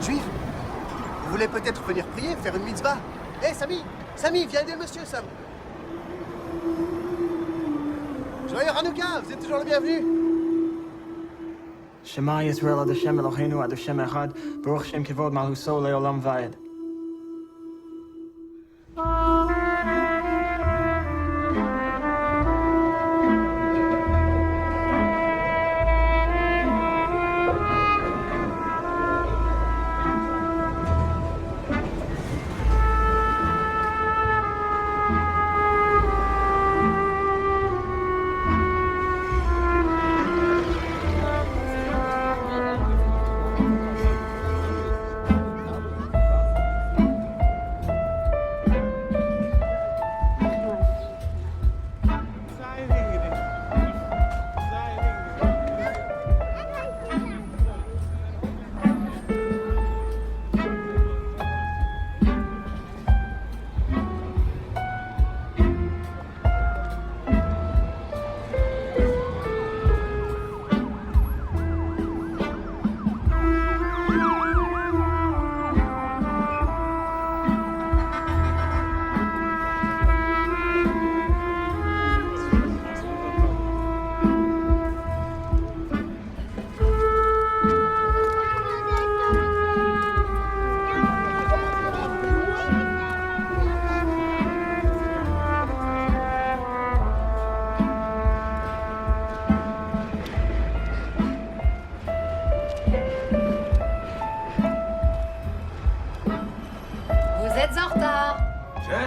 juif. Vous voulez peut-être venir prier, faire une mitzvah. Hé, Samy! Samy, viens aider le monsieur, Sam! Joyeux Hanouka, vous êtes toujours le bienvenu! Shema Yisrael Ad Hashem Eloheinu Ad Hashem Echad Baruch Shem Kivod Malchuso Leolam Vayed.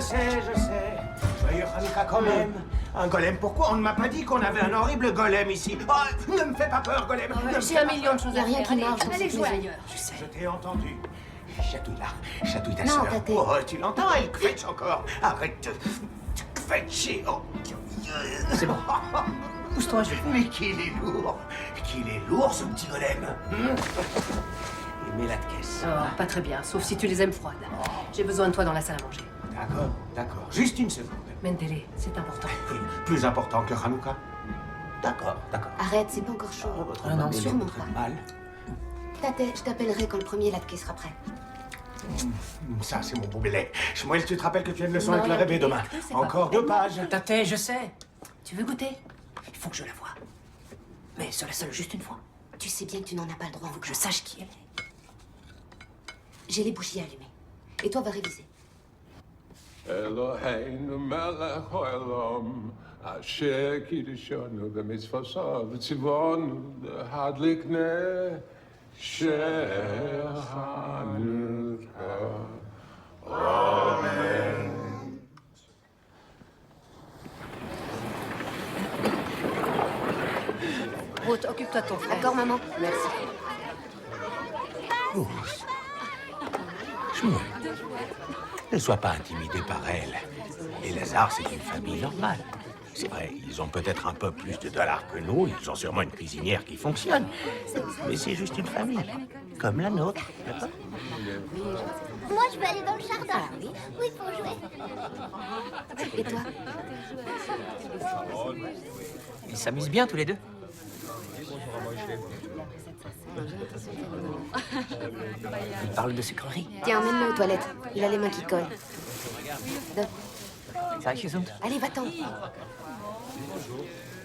Je sais. Joyeux Hanouka quand même. Un golem, pourquoi on ne m'a pas dit qu'on avait un horrible golem ici? Oh, ne me fais pas peur, golem. J'ai un million de choses à faire. Rien qui marche dans Allez cette jouer maison. ailleurs. Je sais. Je t'ai entendu. Chatouille là. Chatouille ta Non, sœur. Tate. Oh, tu l'entends? Elle kvetch encore. Arrête de kvetcher. Oh. C'est bon. Pousse-toi, je vais. Mais qu'il est lourd. Qu'il est lourd, ce petit golem. Et mets la caisse. Oh, pas très bien, sauf si tu les aimes froides. J'ai besoin de toi dans la salle à manger. D'accord, d'accord. Juste une seconde. Mendele, c'est important. Plus important que Hanouka? D'accord, d'accord. Arrête, c'est pas encore chaud. Votre Ah non, maman sûrement est très pas. mal. Tate, je t'appellerai quand le premier latke sera prêt. Ça, c'est mon beau Belay. Shmuel, tu te rappelles que tu as une leçon Non, avec la il y a rêver des demain? crues, c'est pas Encore 2 pages. Tate, je sais. Tu veux goûter? Il faut que je la voie. Mais seule, juste une fois. Tu sais bien que tu n'en as pas le droit. Faut que je sache qui elle est. J'ai les bougies allumées. Et toi, va réviser. Eloheinu melech haolam, asher kiddushanu b'mitzvosav v'tzivonu l'hadlik ner shel Hanouka. Amen. Ruth, occupe-toi de ton frère. D'accord, maman? Merci. Shmuel, ne sois pas intimidé par elle. Les Lazare, c'est une famille normale. C'est vrai, ils ont peut-être un peu plus de dollars que nous, ils ont sûrement une cuisinière qui fonctionne. Mais c'est juste une famille, comme la nôtre, d'accord? Moi, je veux aller dans le jardin. Oui, pour jouer. Et toi? Ils s'amusent bien tous les deux. Ils parlent de sucreries. Tiens, emmène-le aux toilettes. Il a les mains qui collent. Donne. Ça gesund. Allez, va-t'en.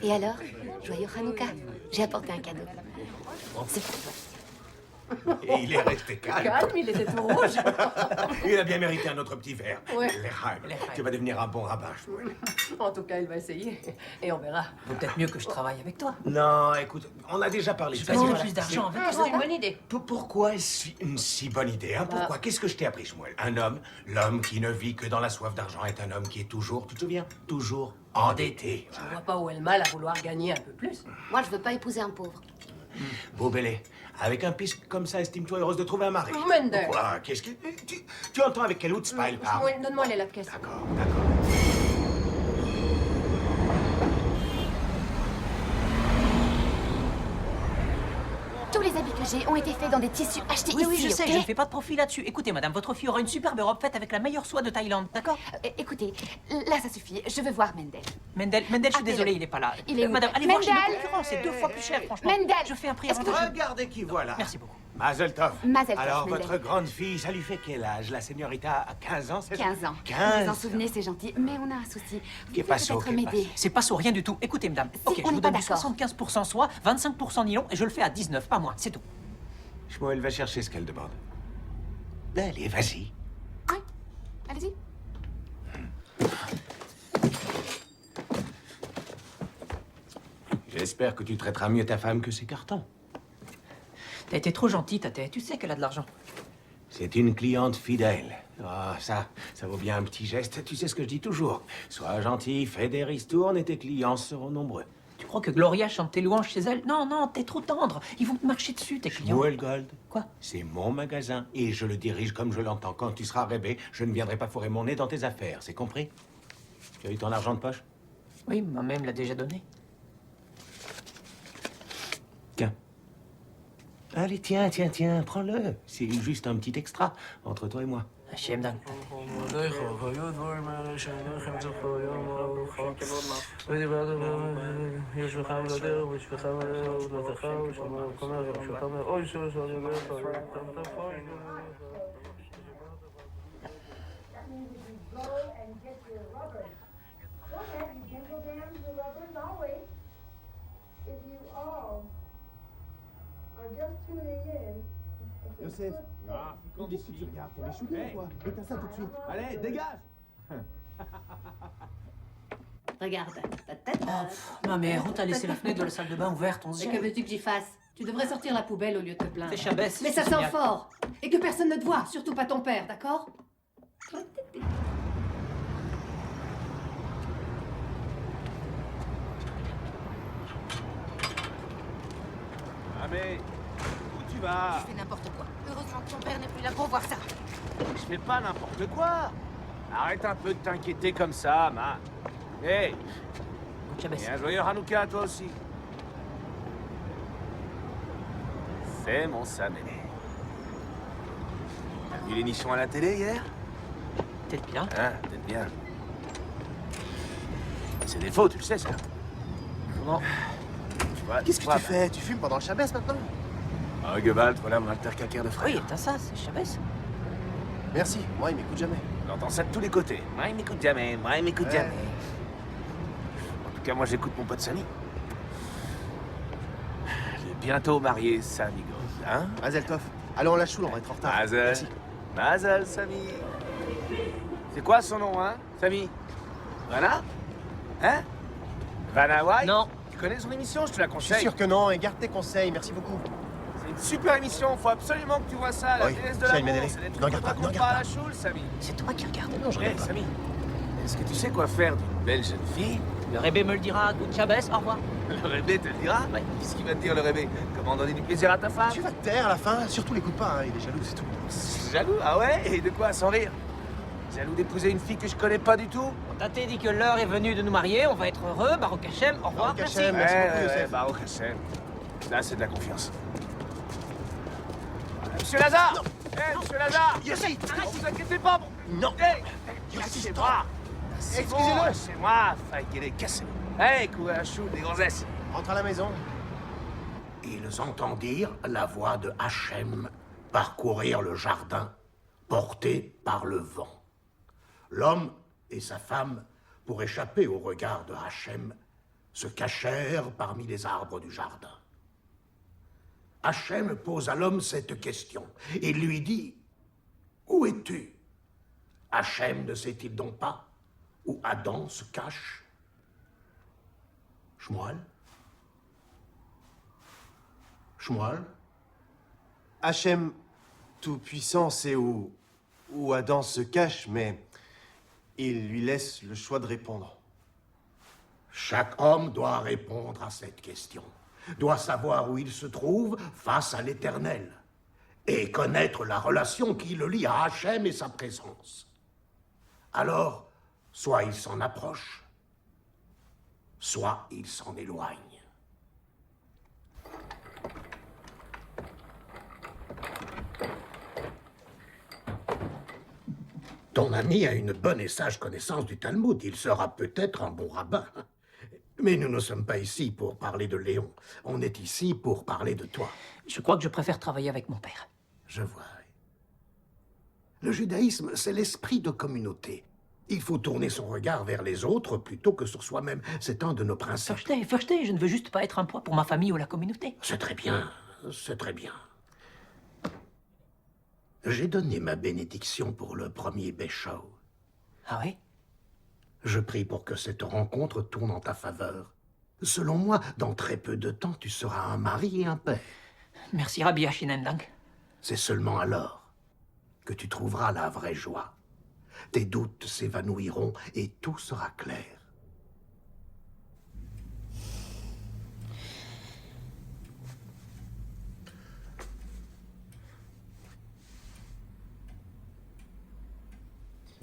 Et alors? Joyeux Hanouka. J'ai apporté un cadeau. C'est pour toi. Et il est resté calme. Calme, il était tout rouge. Il a bien mérité un autre petit verre. Ouais. L'Echaim. L'Echaim. Tu vas devenir un bon rabbin, Shmuel. En tout cas, il va essayer. Et on verra. Vaut peut-être mieux que je travaille avec toi. Non, écoute, on a déjà parlé de Je ça. gagnerai plus d'argent avec toi. C'est une bonne idée. Pourquoi est-ce une si bonne idée, hein? Pourquoi? Qu'est-ce que je t'ai appris, Shmuel? Un homme, l'homme qui ne vit que dans la soif d'argent est un homme qui est toujours, tu te souviens? Toujours endetté. Je vois pas où est le mal à vouloir gagner un peu plus. Moi, je veux pas épouser un pauvre. Beau Belay, avec un pisque comme ça, estime-toi heureuse de trouver un mari. Mendel. Pourquoi? Qu'est-ce que... Tu entends avec quelle outzpa il parle? Ouais, donne-moi les latkes. D'accord, d'accord. Tous les habits que j'ai ont été faits dans des tissus achetés Oui, ici, oui, je sais, ok? je ne fais pas de profit là-dessus. Écoutez, madame, votre fille aura une superbe robe faite avec la meilleure soie de Thaïlande, d'accord? Écoutez, là, ça suffit. Je veux voir Mendel. Mendel, je suis Appelez-le. désolé, il n'est pas là. Il est où? Madame, allez voir chez le Mendel concurrent, c'est 2 fois plus cher, franchement. Mendel Je fais un prix Est-ce que avantageux. Regardez qui voilà. Merci beaucoup. Mazel tov. Mazel tov, Alors, Mendel. votre grande fille, ça lui fait quel âge? La señorita a 15 ans, c'est ça? 15 ans. 15 Vous en souvenez, c'est gentil. Mais on a un souci. Vous Qu'est pouvez passo, peut-être qu'est m'aider. passo? C'est pas sur rien du tout. Écoutez, madame. Ok, on je n'est vous pas donne du d'accord. 75% soie, 25% nylon et je le fais à 19, pas moins. C'est tout. Shmuel va chercher ce qu'elle demande. Allez, vas-y. Oui. Allez-y. J'espère que tu traiteras mieux ta femme que ces cartons. T'as été trop gentil, Tate. Tu sais qu'elle a de l'argent. C'est une cliente fidèle. Ah, ça vaut bien un petit geste. Tu sais ce que je dis toujours. Sois gentil, fais des ristournes et tes clients seront nombreux. Tu crois que Gloria chante tes louanges chez elle? Non, non, t'es trop tendre. Ils vont te marcher dessus, tes clients. Shmuel Gold. Quoi? C'est mon magasin et je le dirige comme je l'entends. Quand tu seras rêvé, je ne viendrai pas fourrer mon nez dans tes affaires. C'est compris? Tu as eu ton argent de poche? Oui, ma mère me l'a déjà donné. Tiens. Allez, tiens, prends-le. C'est juste un petit extra entre toi et moi. Hachem Dan. Youssef, qu'est-ce que tu regardes? T'es shooté ou quoi? Éteins ça tout de suite. Allez, dégage! Regarde, ta tête. Ma mère, où t'as laissé la fenêtre de la salle de bain ouverte? On se Mais que gêne. veux-tu que j'y fasse? Tu devrais sortir la poubelle au lieu de te plaindre. Fais Chabès. Mais ça c'est sent génial. fort. Et que personne ne te voit, surtout pas ton père, d'accord? Ah mais, où tu vas? Je fais n'importe quoi. Heureusement que ton père n'est plus là pour voir ça. Je fais pas n'importe quoi. Arrête un peu de t'inquiéter comme ça, ma. Hey, Écoute, Chabès. et un joyeux Hanouka à toi aussi. C'est mon Saméné. T'as vu l'émission à la télé hier? Peut-être bien. Hein, peut-être bien. C'est des faux, tu le sais, ça. Comment? Tu vois, Qu'est-ce que tu fais? Tu fumes pendant le Chabès maintenant? Ah, Gebalt, voilà mon alter calcaire de frère. Oui, t'as ça, c'est Chabès. Merci, moi il m'écoute jamais. On entend ça de tous les côtés. Moi, il m'écoute jamais. Moi, il m'écoute Ouais. jamais. En tout cas, moi, j'écoute mon pote Samy. Il est bientôt marié, Samy Gold, hein? Mazel tov. Allez, on la choule, on va être en retard. Mazel. Merci. Mazel, Samy. C'est quoi son nom, hein, Samy? Vanna? Hein? Vanna White? Non. Tu connais son émission? Je te la Je suis conseille. sûr que non, et garde tes conseils, merci beaucoup. C'est une super émission. Faut absolument que tu vois ça. La Oui, déesse de Tiens, l'amour. Médélé. C'est des trucs Non, qu'on regarde pas, te non, raconte regarde à la choule, Samy. C'est toi qui regardes. Non, je Hé, regarde pas. Samy. Est-ce que tu sais quoi faire d'une belle jeune fille? Le rébé me le dira. Good Chabès, au revoir. Le rébé te le dira? Ouais. Qu'est-ce qu'il va te dire, le rébé? Comment donner du plaisir à ta femme? Tu vas te taire à la fin, surtout l'écoute pas, hein, il est jaloux, c'est tout. Jaloux? Ah ouais? Et de quoi, sans rire? Jaloux d'épouser une fille que je connais pas du tout? Tate dit que l'heure est venue de nous marier. On va être heureux. Baruch Hashem, au revoir. Baruch Merci. Hashem. Merci beaucoup, Youssef. Baruch Hashem. Là, c'est de la confiance. Monsieur Lazare! Hé, monsieur Lazare! Yossi! Ne vous inquiétez pas! Non! Hé! Yossi, C'est stop. moi! C'est Excusez-le. bon, c'est moi! Faïkélé, cassez-vous! Hé, courez à chou, des gonzesses! Rentre à la maison. Ils entendirent la voix de Hachem parcourir le jardin, porté par le vent. L'homme et sa femme, pour échapper au regard de Hachem, se cachèrent parmi les arbres du jardin. Hachem pose à l'homme cette question. Il lui dit, « Où es-tu » Hachem ne sait-il donc pas où Adam se cache? Shmuel? Shmuel? Hachem, tout-puissant, sait où Adam se cache, mais il lui laisse le choix de répondre. Chaque homme doit répondre à cette question, doit savoir où il se trouve face à l'Éternel et connaître la relation qui le lie à Hachem et sa présence. Alors, soit il s'en approche, soit il s'en éloigne. Ton ami a une bonne et sage connaissance du Talmud. Il sera peut-être un bon rabbin. Mais nous ne sommes pas ici pour parler de Léon. On est ici pour parler de toi. Je crois que je préfère travailler avec mon père. Je vois. Le judaïsme, c'est l'esprit de communauté. Il faut tourner son regard vers les autres plutôt que sur soi-même. C'est un de nos principes. Fürchte, je ne veux juste pas être un poids pour ma famille ou la communauté. C'est très bien, c'est très bien. J'ai donné ma bénédiction pour le premier Béchau. Ah oui? Je prie pour que cette rencontre tourne en ta faveur. Selon moi, dans très peu de temps, tu seras un mari et un père. Merci, Rabbi Ashinendank. C'est seulement alors que tu trouveras la vraie joie. Tes doutes s'évanouiront et tout sera clair.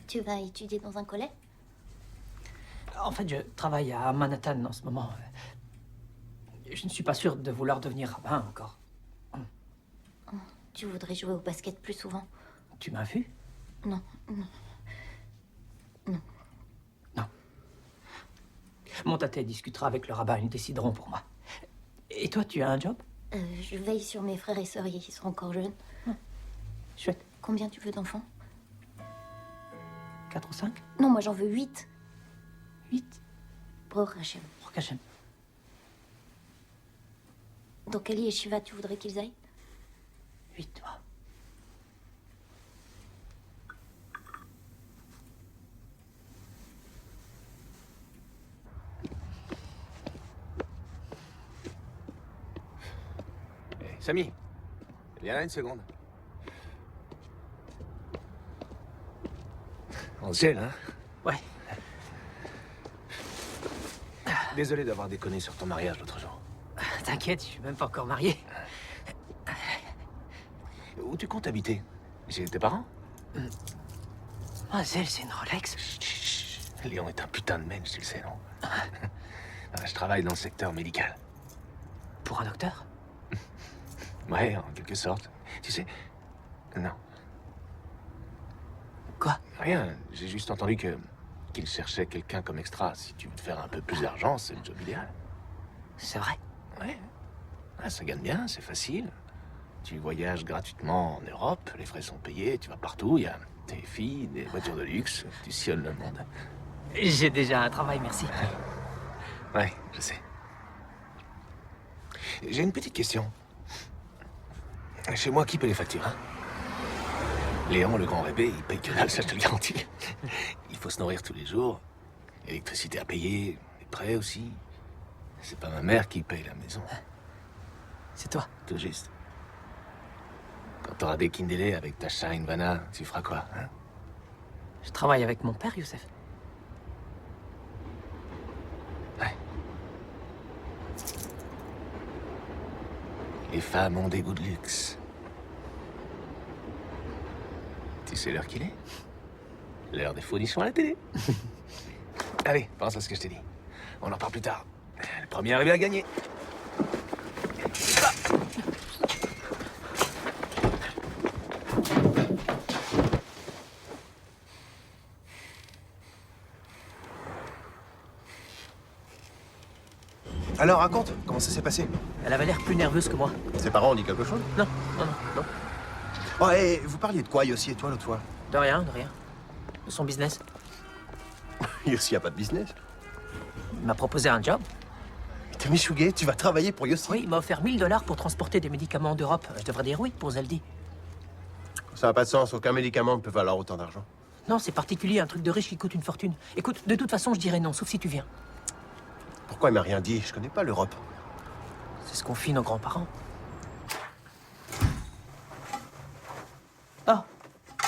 Tu vas étudier dans un collège? En fait, je travaille à Manhattan en ce moment. Je ne suis pas sûr de vouloir devenir rabbin encore. Tu voudrais jouer au basket plus souvent? Tu m'as vu? Non. Mon tata discutera avec le rabbin, ils décideront pour moi. Et toi, tu as un job? Je veille sur mes frères et sœurs, ils sont encore jeunes. Chouette. Combien tu veux d'enfants? 4 ou 5? Non, moi j'en veux 8. 8? Baruch Hashem. Baruch Hashem. Dans quelle yeshiva tu voudrais qu'ils aillent? 8, toi. Samy, viens là une seconde. On se gèle, hein? Ouais. Désolé d'avoir déconné sur ton mariage l'autre jour. T'inquiète, je suis même pas encore marié. Où tu comptes habiter? Chez tes parents? Mademoiselle, c'est une Rolex. Chut. Léon est un putain de mensch, tu le sais, non? Je travaille dans le secteur médical. Pour un docteur? Ouais, en quelque sorte. Tu sais... Non. Quoi? Rien, j'ai juste entendu qu'il cherchait quelqu'un comme extra. Si tu veux te faire un peu plus d'argent, c'est le job idéal. C'est vrai? Ouais. Ah, ça gagne bien, c'est facile. Tu voyages gratuitement en Europe, les frais sont payés, tu vas partout, il y a des filles, des voitures de luxe, tu sillonnes le monde. J'ai déjà un travail, merci. Ouais, je sais. J'ai une petite question. Chez moi, qui paie les factures, hein? Léon, le grand rébé, il paye que dalle, ça je te le garantis. Il faut se nourrir tous les jours. L'électricité à payer, les prêts aussi. C'est pas ma mère qui paye la maison. C'est toi. Tout juste. Quand t'auras des kindélés avec ta Shine Vanna, tu feras quoi, hein? Je travaille avec mon père, Youssef. Ouais. Les femmes ont des goûts de luxe. Tu sais l'heure qu'il est? L'heure des folichons à la télé. Allez, pense à ce que je t'ai dit. On en parle plus tard. Le premier arrivé à gagner. Alors, raconte, comment ça s'est passé? Elle avait l'air plus nerveuse que moi. Ses parents ont dit quelque chose? Non. Oh, et vous parliez de quoi, Yossi et toi, l'autre fois? De rien. De son business. Yossi a pas de business. Il m'a proposé un job. T'es Michougé, tu vas travailler pour Yossi? Oui, il m'a offert 1 000 $ pour transporter des médicaments d'Europe. Je devrais dire oui pour Zeldi. Ça n'a pas de sens, aucun médicament ne peut valoir autant d'argent. Non, c'est particulier, un truc de riche qui coûte une fortune. Écoute, de toute façon, je dirais non, sauf si tu viens. Pourquoi il m'a rien dit? Je connais pas l'Europe. C'est ce qu'on fit nos grands-parents. Oh,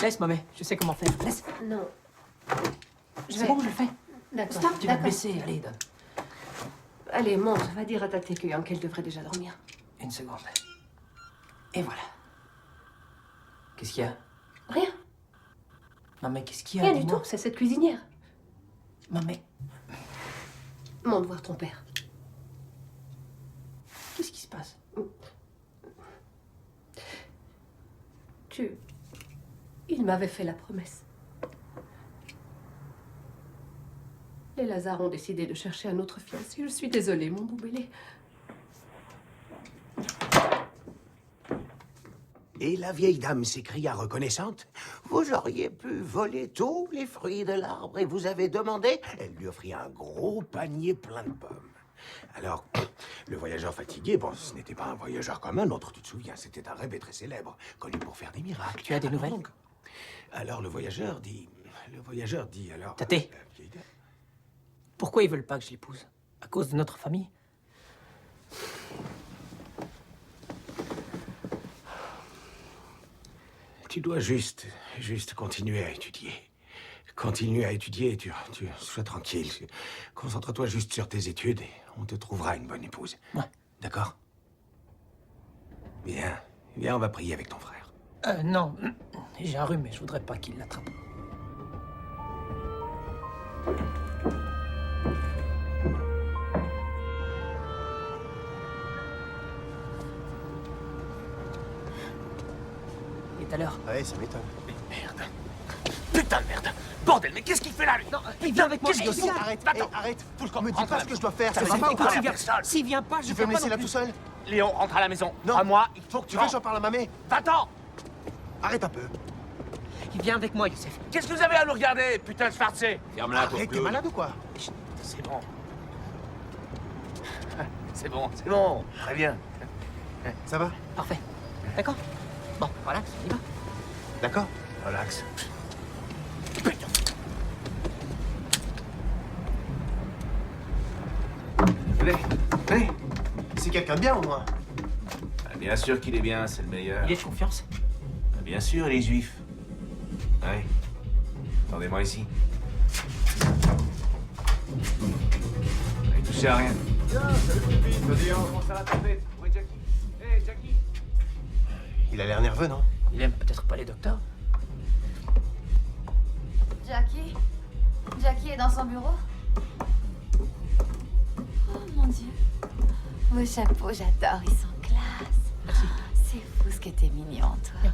laisse, mamie, je sais comment faire. Laisse. Non. C'est bon, je le fais. D'accord. Stop, tu vas te blesser. Allez, donne. Allez, monte, va dire à ta técuyan qu'elle devrait déjà dormir. 1 seconde. Et voilà. Qu'est-ce qu'il y a? Rien. Non, mais qu'est-ce qu'il y a? Rien du Dis-moi. tout, c'est cette cuisinière. Non, mais Monte voir ton père. qu'est-ce qui se passe? Il m'avait fait la promesse. Les Lazare ont décidé de chercher un autre fiancé. Je suis désolée, mon boubélé. Et la vieille dame s'écria reconnaissante. Vous auriez pu voler tous les fruits de l'arbre et vous avez demandé. Elle lui offrit un gros panier plein de pommes. Alors, le voyageur fatigué, bon, ce n'était pas un voyageur comme un autre, tu te souviens, c'était un rêve très célèbre, connu pour faire des miracles. Tu as des nouvelles? Donc, alors le voyageur dit alors... Tate, pourquoi ils veulent pas que je l'épouse? À cause de notre famille? Tu dois juste continuer à étudier. Continue à étudier et tu sois tranquille. Concentre-toi juste sur tes études et on te trouvera une bonne épouse. Ouais. D'accord? Viens, on va prier avec ton frère. Non, j'ai un rhume et je voudrais pas qu'il l'attrape. Il est à l'heure. Ouais, ça m'étonne. Merde. Putain de merde. Bordel, mais qu'est-ce qu'il fait là, lui? Non, il vient avec moi, Qu'est-ce qu'il aussi. fait? Arrête, arrête. Faut Me dis pas ce que je dois faire. Ça Ça va va pas ou pas, quoi? personne. S'il vient pas, je Tu vais veux me pas laisser là non tout plus. seul? Léon, rentre à la maison. Non. À moi, il faut que Tu veux que j'en parle à mamie? Va-t'en. Arrête un peu. Il vient avec moi, Youssef. Qu'est-ce que vous avez à nous regarder, putain de farcé? Ferme-la, Arrête, t'es malade ou quoi? C'est bon. C'est bon. Très bien. Ça va? Parfait. D'accord? Bon, voilà, on y va. D'accord? Relax. Allez. C'est quelqu'un de bien au moins. Ah, bien sûr qu'il est bien, c'est le meilleur. Il est de confiance. Ah, bien sûr, il est juif. Ouais. Attendez-moi ici. Allez, touchez à rien. Comment ça va, tapette? Oui, Jackie. Hey, Jackie. Il a l'air nerveux, non? Il aime peut-être pas les docteurs. Jackie? Jackie est dans son bureau? Oh mon Dieu. Vos chapeaux, j'adore, ils sont classe. Merci. C'est fou ce que t'es mignon, toi.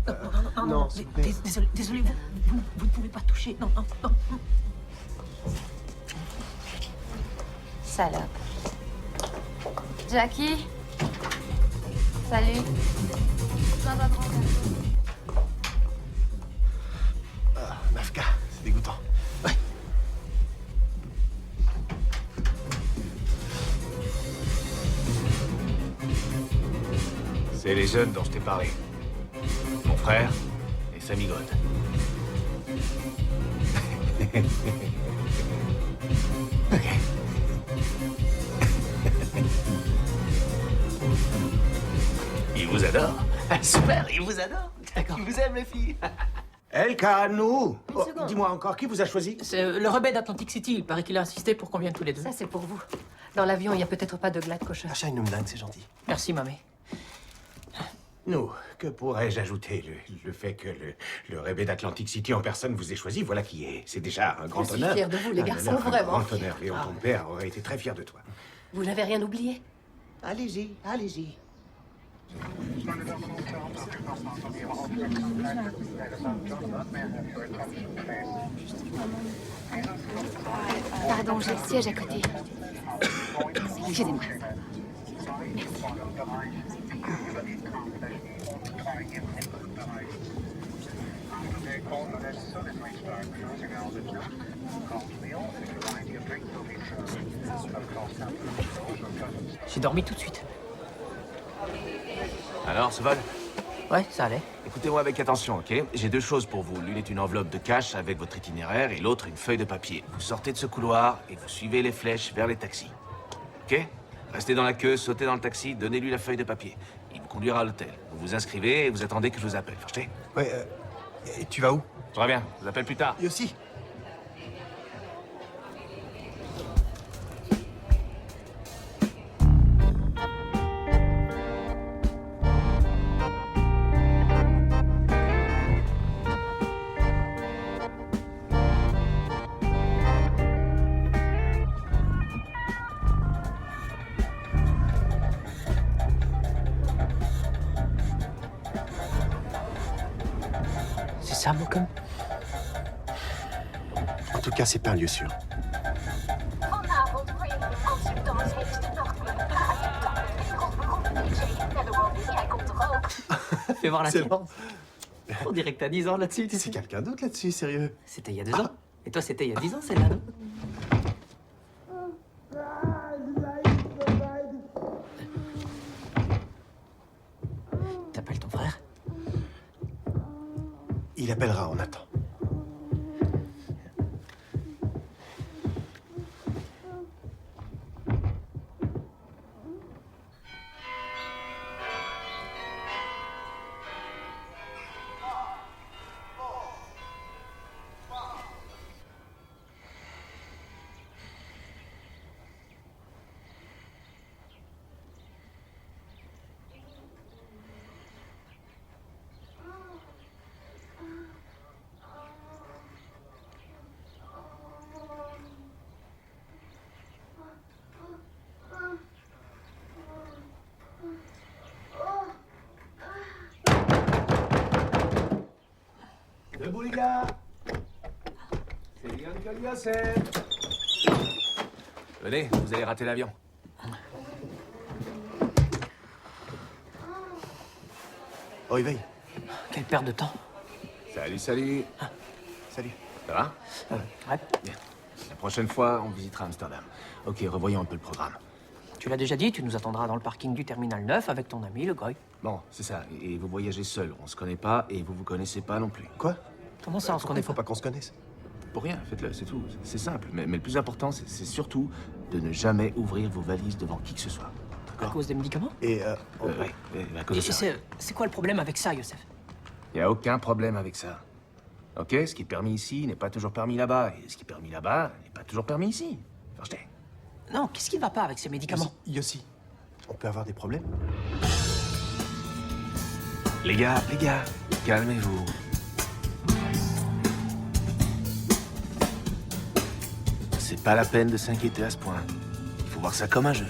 Ah bon? Non, s'il vous plaît. Désolé, vous ne pouvez pas toucher. Non. Salope. Jackie? Salut. Ah, Nafka, c'est dégoûtant. Ouais. C'est les jeunes dont je t'ai parlé. Mon frère et Sammy God. Ok. Il vous adore. Super, il vous adore. D'accord. Il vous aime, les filles. Elka, nous. Oh, seconde. dis-moi encore, qui vous a choisi? C'est le rebelle d'Atlantic City. Il paraît qu'il a insisté pour qu'on vienne tous les deux. Ça, c'est pour vous. Dans l'avion, il n'y a peut-être pas de glade kosher. Achat une dingue, c'est gentil. Merci, mamie. Nous, que pourrais-je ajouter? Le fait que le rébé d'Atlantic City en personne vous ait choisi, voilà qui est. C'est déjà un grand Je suis honneur. fière de vous, les Un garçons, honneur, vraiment. Un grand honneur. Léon, ton père aurait été très fier de toi. Vous n'avez rien oublié? Allez-y, allez-y. Pardon, j'ai le siège à côté. Excusez-moi. J'ai dormi tout de suite. Alors, ce vol? Ouais, ça allait. Écoutez-moi avec attention, ok? J'ai deux choses pour vous. L'une est une enveloppe de cash avec votre itinéraire et l'autre une feuille de papier. Vous sortez de ce couloir et vous suivez les flèches vers les taxis. Ok? Restez dans la queue, sautez dans le taxi, donnez-lui la feuille de papier. Il vous conduira à l'hôtel. Vous vous inscrivez et vous attendez que je vous appelle. Versteh? Ouais, et tu vas où? Je reviens, je vous appelle plus tard. Et aussi. C'est ça, Malcolm? En tout cas, c'est pas un lieu sûr. Fais voir la C'est tienne. lent. On dirait que t'as 10 ans là-dessus, tu C'est sais. quelqu'un d'autre là-dessus, sérieux. C'était il y a 2 ans. Et toi, c'était il y a 10 ans, celle-là, non? T'appelles ton frère? Il appellera, on attend. Debout les gars. C'est bien que Yosef. Venez, vous allez rater l'avion. Oh, il veille. Quelle perte de temps. Salut, salut. Salut. Ça va? Ouais. Bien. La prochaine fois, on visitera Amsterdam. Ok, revoyons un peu le programme. Tu l'as déjà dit, tu nous attendras dans le parking du terminal 9 avec ton ami, le Goy. Bon, c'est ça. Et vous voyagez seul. On se connaît pas et vous vous connaissez pas non plus. Quoi? Comment ça, on se connaît Faut pas qu'on se connaisse. Pour rien, faites-le, c'est tout. C'est simple. Mais le plus important, c'est surtout de ne jamais ouvrir vos valises devant qui que ce soit. À cause des médicaments? Et Ouais, à cause de ça. C'est quoi le problème avec ça, Youssef? Il n'y a aucun problème avec ça. Ok, ce qui est permis ici n'est pas toujours permis là-bas. Et ce qui est permis là-bas n'est pas toujours permis ici. Verstehen. Non, qu'est-ce qui va pas avec ces médicaments? Yossi, on peut avoir des problèmes? Les gars, calmez-vous. C'est pas la peine de s'inquiéter à ce point. Il faut voir ça comme un jeu.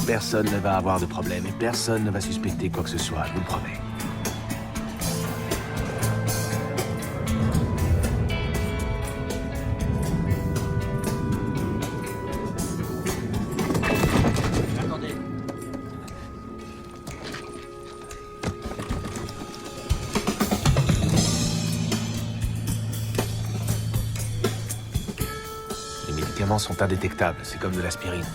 Personne ne va avoir de problème et personne ne va suspecter quoi que ce soit, je vous le promets. Attendez. Les médicaments sont indétectables, c'est comme de l'aspirine.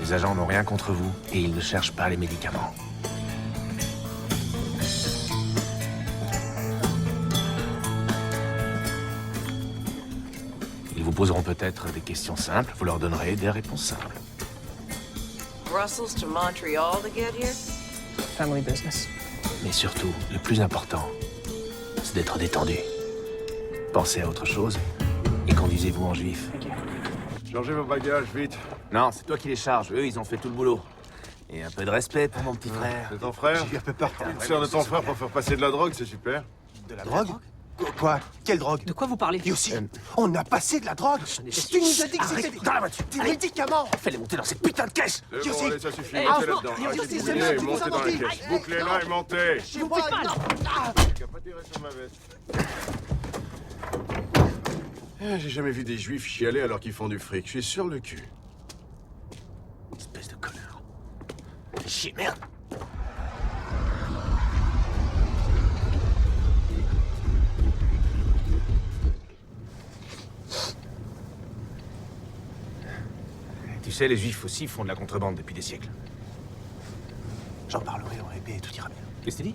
Les agents n'ont rien contre vous et ils ne cherchent pas les médicaments. Ils vous poseront peut-être des questions simples, vous leur donnerez des réponses simples. Brussels to Montreal to get here? Family business. Mais surtout, le plus important, c'est d'être détendu. Pensez à autre chose et conduisez-vous en juif. Changez vos bagages, vite. Non, c'est toi qui les charges. Eux, ils ont fait tout le boulot. Et un peu de respect pour mon petit frère. C'est ton frère? J'ai eu un peu peur. Tu te sers de ton frère pour faire passer de la drogue, c'est super. De la drogue? Quoi? Quelle drogue? De quoi vous parlez? Yossi, on a passé de la drogue. Tu nous as dit que c'était Dans la voiture. des médicaments. Fais-les monter dans cette putain de caisse. C'est Yossi. bon, allez, ça suffit, Hey, montez non, là-dedans. Yossi, Allez, c'est montez, bon, tu nous montez as dans la menti. caisse. Bouclez-la et montez. Je vois, non. Tu vas pas tirer sur ma veste. J'ai jamais vu des juifs chialer alors qu'ils font du fric. Je suis sur le cul. Espèce de connard. Fais chier, merde. Tu sais, les juifs aussi font de la contrebande depuis des siècles. J'en parlerai au répé et tout ira bien. Qu'est-ce que tu dis?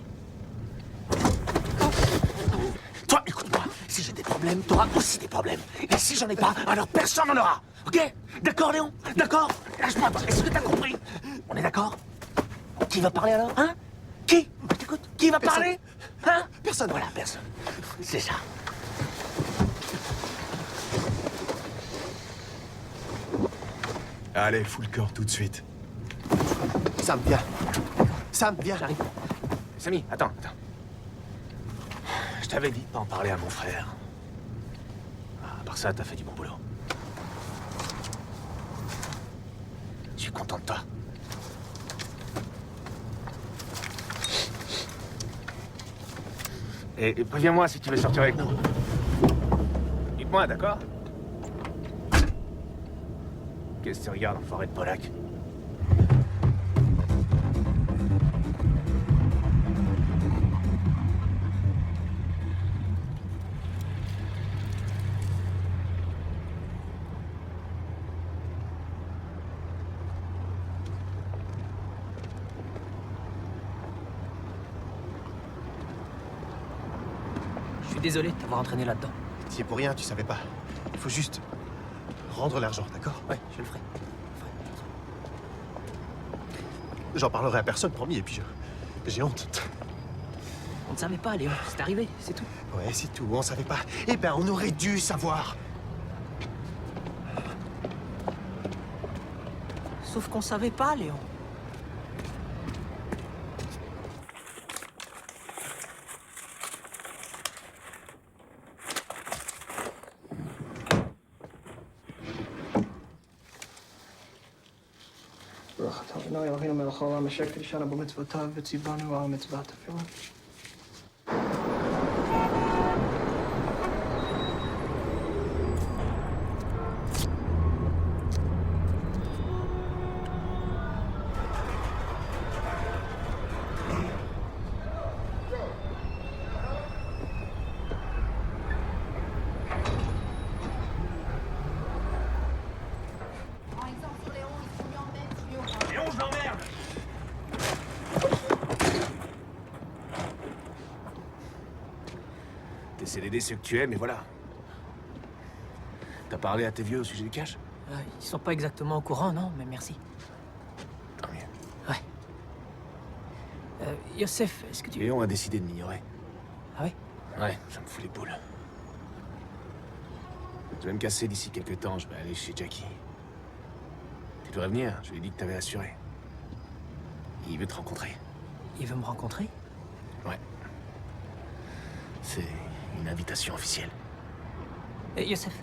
Toi, écoute-moi. Si j'ai des problèmes, t'auras aussi des problèmes. Et si j'en ai pas, alors personne n'en aura. Ok? D'accord, Léon? D'accord? Lâche-moi, toi. Est-ce que t'as compris? On est d'accord? Qui va parler alors? Hein? Qui? Écoute, qui va parler? Hein? Personne. Voilà, personne. C'est ça. Allez, fous le corps tout de suite. Sam, viens. Sam, viens. J'arrive. Samy, attends. Je t'avais dit de pas en parler à mon frère. À part ça, t'as fait du bon boulot. Je suis content de toi. Et préviens-moi si tu veux sortir avec nous. Dites-moi, d'accord? Qu'est-ce que tu regardes, enfoiré de Polak? Je suis désolé de t'avoir entraîné là-dedans. T'y es pour rien, tu savais pas. Il faut juste rendre l'argent, d'accord? Ouais, je le ferai. J'en parlerai à personne, promis, et puis j'ai honte. On ne savait pas, Léon. C'est arrivé, c'est tout. Ouais, c'est tout, on savait pas. Eh ben, on aurait dû savoir. Sauf qu'on savait pas, Léon. אדוני אלוהינו מלך העולם אשר קידשנו במצוותיו וציוונו על מצוות תפילה. T'essaies d'aider ceux que tu aimes, et voilà. T'as parlé à tes vieux au sujet du cash? Ils sont pas exactement au courant, non, mais merci. Tant mieux. Ouais. Youssef, est-ce que tu... Léon a décidé de m'ignorer. Ah oui? Ouais, ça me fout les boules. Je vais me casser d'ici quelques temps, je vais aller chez Jackie. Tu devrais venir, je lui ai dit que t'avais assuré. Il veut te rencontrer. Il veut me rencontrer? Ouais. C'est une invitation officielle. Youssef,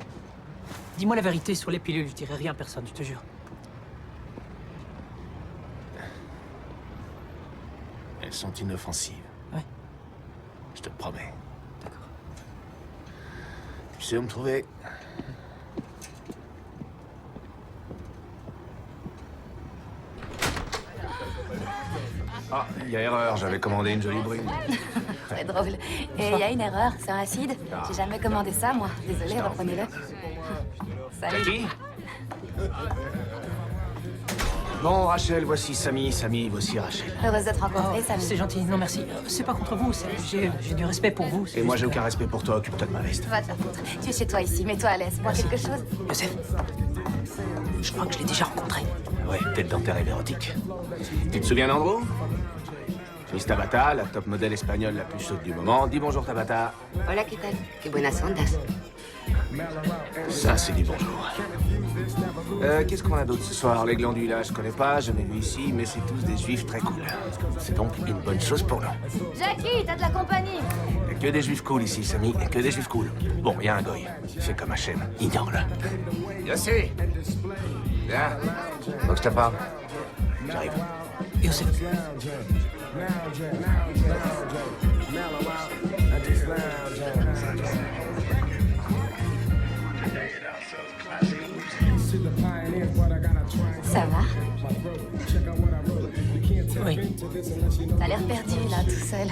dis-moi la vérité sur les pilules, je dirai rien à personne, je te jure. Elles sont inoffensives. Ouais. Je te promets. D'accord. Tu sais où me trouver? Ah, il y a erreur, j'avais commandé une jolie brune. Très drôle. Et il y a une erreur, c'est un acide. J'ai jamais commandé ça, moi. Désolée, reprenez-le. Salut. Jackie? Bon, Rachel, voici Samy. Samy, voici Rachel. Heureuse de te rencontrer, Samy. C'est gentil, non merci. C'est pas contre vous, j'ai du respect pour vous. Et moi, j'ai aucun respect pour toi, occupe-toi de ma veste. Va te faire foutre. Tu es chez toi ici, mets-toi à l'aise. Bois quelque chose. Youssef, je crois que je l'ai déjà rencontré. Ouais, tête dentaire érotique. Tu te souviens d'Andrew? Miss Tabata, la top modèle espagnole la plus chaude du moment. Dis bonjour, Tabata. Hola, ¿qué tal? Qué buenas ondas. Ça, c'est du bonjour. Qu'est-ce qu'on a d'autre ce soir? Les glands du village, je connais pas, jamais vu ici, mais c'est tous des juifs très cool. C'est donc une bonne chose pour nous. Jackie, t'as de la compagnie. Y a que des juifs cool ici, Samy, y a que des juifs cool. Bon, y a un goy. Il fait comme Hachem, ignore-le. Yossi! Viens, faut que je te parle. J'arrive. Youssef. Ça va? Oui. T'as l'air perdu, là, tout seul.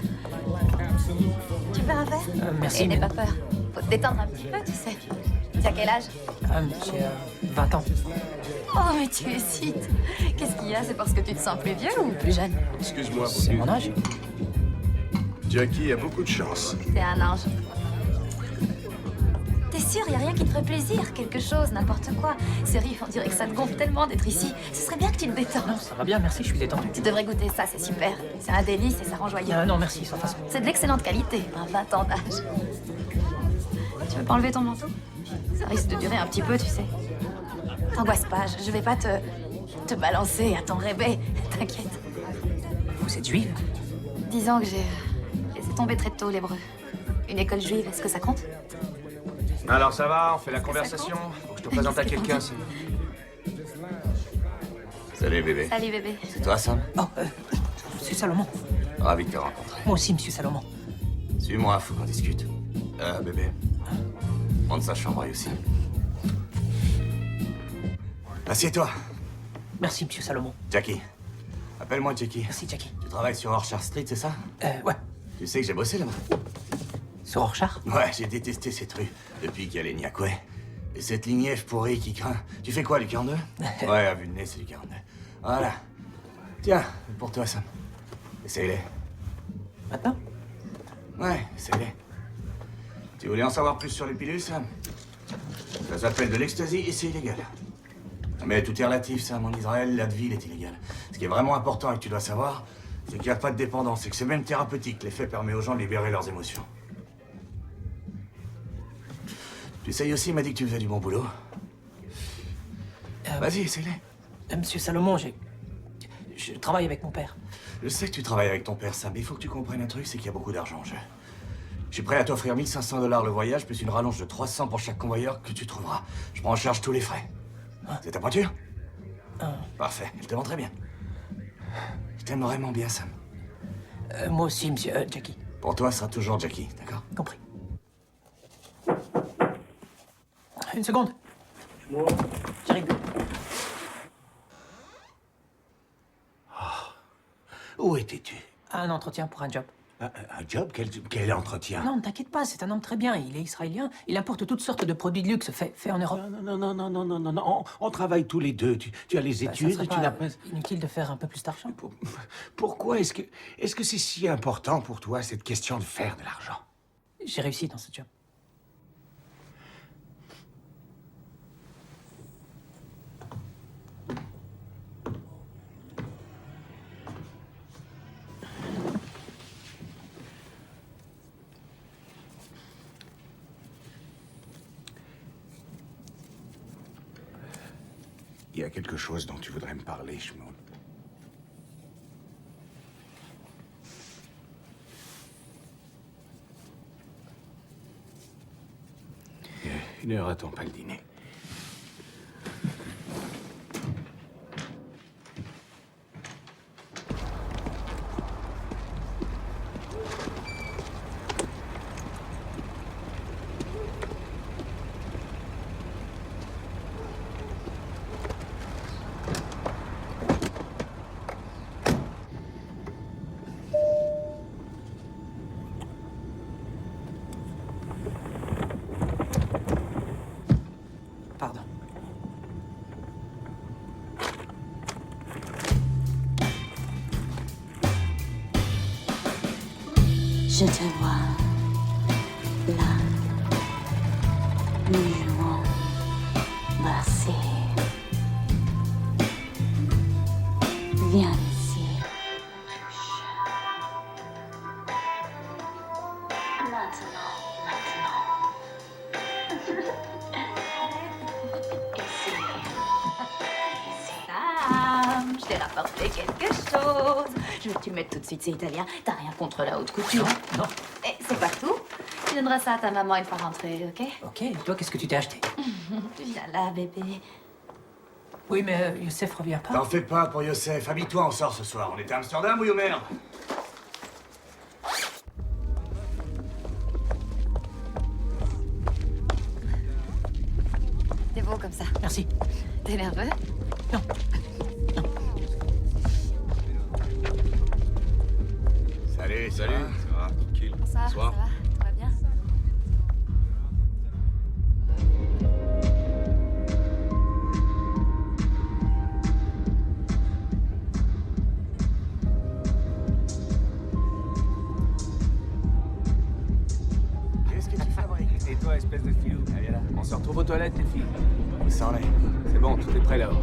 Tu veux un verre? Merci, Et n'aie mais... pas peur. Faut te détendre un petit peu, tu sais. T'as quel âge? J'ai 20 ans. Oh, mais tu hésites. Qu'est-ce qu'il y a? C'est parce que tu te sens plus vieux ou plus jeune? Excuse-moi, C'est Bobby. mon âge. Jackie a beaucoup de chance. T'es un ange. T'es sûr, y a rien qui te ferait plaisir? Quelque chose, n'importe quoi. Sérieux, on dirait que ça te gonfle tellement d'être ici. Ce serait bien que tu te détendes. Non, ça va bien, merci, je suis détendu. Tu devrais goûter ça, c'est super. C'est un délice et ça rend joyeux. Non, merci, sans façon. C'est de l'excellente qualité, un 20 ans d'âge. Tu veux pas enlever ton manteau? Ça risque de durer un petit peu, tu sais. T'angoisse pas, je vais pas te balancer à ton rêve. T'inquiète. Vous êtes juive? Disons que j'ai laissé tomber très tôt l'hébreu. Une école juive, est-ce que ça compte? Alors ça va, on fait la conversation. Faut que je te présente à quelqu'un, Sam. Salut bébé. Salut bébé. C'est toi Sam? Oh, Monsieur Salomon. Ravi de te rencontrer. Moi aussi, Monsieur Salomon. Suis-moi, faut qu'on discute. Bébé. Monte sa chambre aussi. Assieds-toi. Merci, monsieur Salomon. Jackie. Appelle-moi Jackie. Merci, Jackie. Tu travailles sur Orchard Street, c'est ça? Ouais. Tu sais que j'ai bossé là-bas? Sur Orchard? Ouais, j'ai détesté cette rue depuis qu'il y a les Niakoué. Et cette ligne F pourrie qui craint. Tu fais quoi, du 42? Ouais, à vue de nez, c'est du 42. Voilà. Tiens, pour toi, Sam. Essaye-les. Maintenant? Ouais, essaye-les. Tu voulais en savoir plus sur les pilules, Sam? Ça s'appelle de l'ecstasy et c'est illégal. Mais tout est relatif, Sam. En Israël, l'Advil est illégal. Ce qui est vraiment important et que tu dois savoir, c'est qu'il n'y a pas de dépendance et que c'est même thérapeutique. L'effet permet aux gens de libérer leurs émotions. Tu sais, aussi m'a dit que tu faisais du bon boulot. Vas-y, essaye-les. Monsieur Salomon, je travaille avec mon père. Je sais que tu travailles avec ton père, Sam, mais il faut que tu comprennes un truc, c'est qu'il y a beaucoup d'argent en jeu. Je suis prêt à t'offrir 1 500 $ le voyage, plus une rallonge de 300 pour chaque convoyeur que tu trouveras. Je prends en charge tous les frais. C'est ta pointure? Parfait, je te vends très bien. Je t'aime vraiment bien, Sam. Moi aussi, monsieur Jackie. Pour toi, ce sera toujours Jackie, d'accord? Compris. Une seconde. J'arrive. Où étais-tu? Un entretien pour un job. Un job? Quel entretien? Non, ne t'inquiète pas, c'est un homme très bien. Il est israélien. Il importe toutes sortes de produits de luxe faits en Europe. Non. On travaille tous les deux. Tu as les études ça et tu n'as pas... Inutile de faire un peu plus d'argent. Pourquoi est-ce que c'est si important pour toi, cette question de faire de l'argent? J'ai réussi dans ce job. Il y a quelque chose dont tu voudrais me parler, Shmuel. Une heure attend pas le dîner. Pardon. Je te vois là, nullement brassé. Viens ici. Maintenant. Je t'ai rapporté quelque chose. Je vais te le mettre tout de suite, c'est italien. T'as rien contre la haute couture? Non. Et c'est pas tout. Tu donneras ça à ta maman une fois rentrée, ok? Ok, et toi, qu'est-ce que tu t'es acheté? Viens là, bébé. Oui, mais Youssef revient pas. T'en fais pas pour Youssef. Habille-toi, on sort ce soir. On était à Amsterdam ou yo merde? T'es beau comme ça. Merci. T'es nerveux? Non. Salut, ça va? Tranquille. Ça va? Bonsoir. Ça va? Tout va bien? Qu'est-ce que tu fabriques? Et toi, espèce de filou, allez là. On se retrouve aux toilettes, les filles. Où ça en est? C'est bon, tout est prêt là-haut.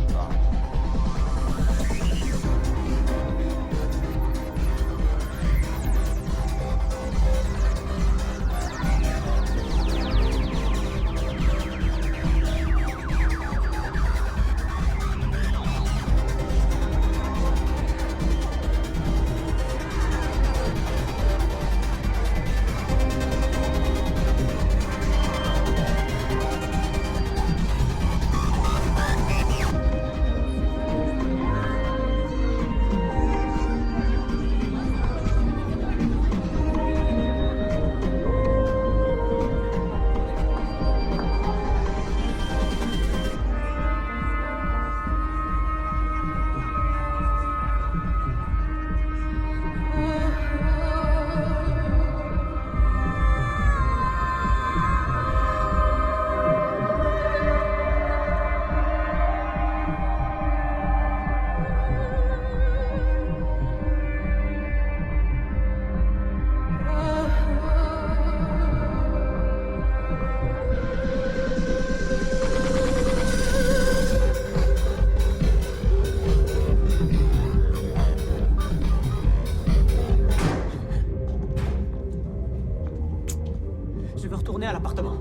retourner à l'appartement.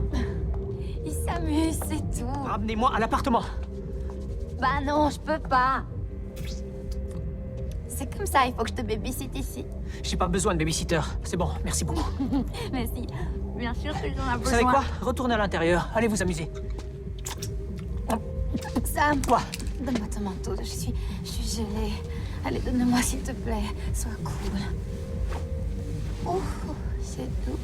Il s'amuse, c'est tout. Ramenez-moi à l'appartement. Bah non, je peux pas. C'est comme ça, il faut que je te babysitte ici. J'ai pas besoin de babysitter. C'est bon, merci beaucoup. Mais si, bien sûr que j'en ai besoin. Vous savez quoi? Retournez à l'intérieur. Allez vous amuser. Sam, quoi? Donne-moi ton manteau, je suis gelée. Allez, donne-moi s'il te plaît. Sois cool. Ouh, c'est doux.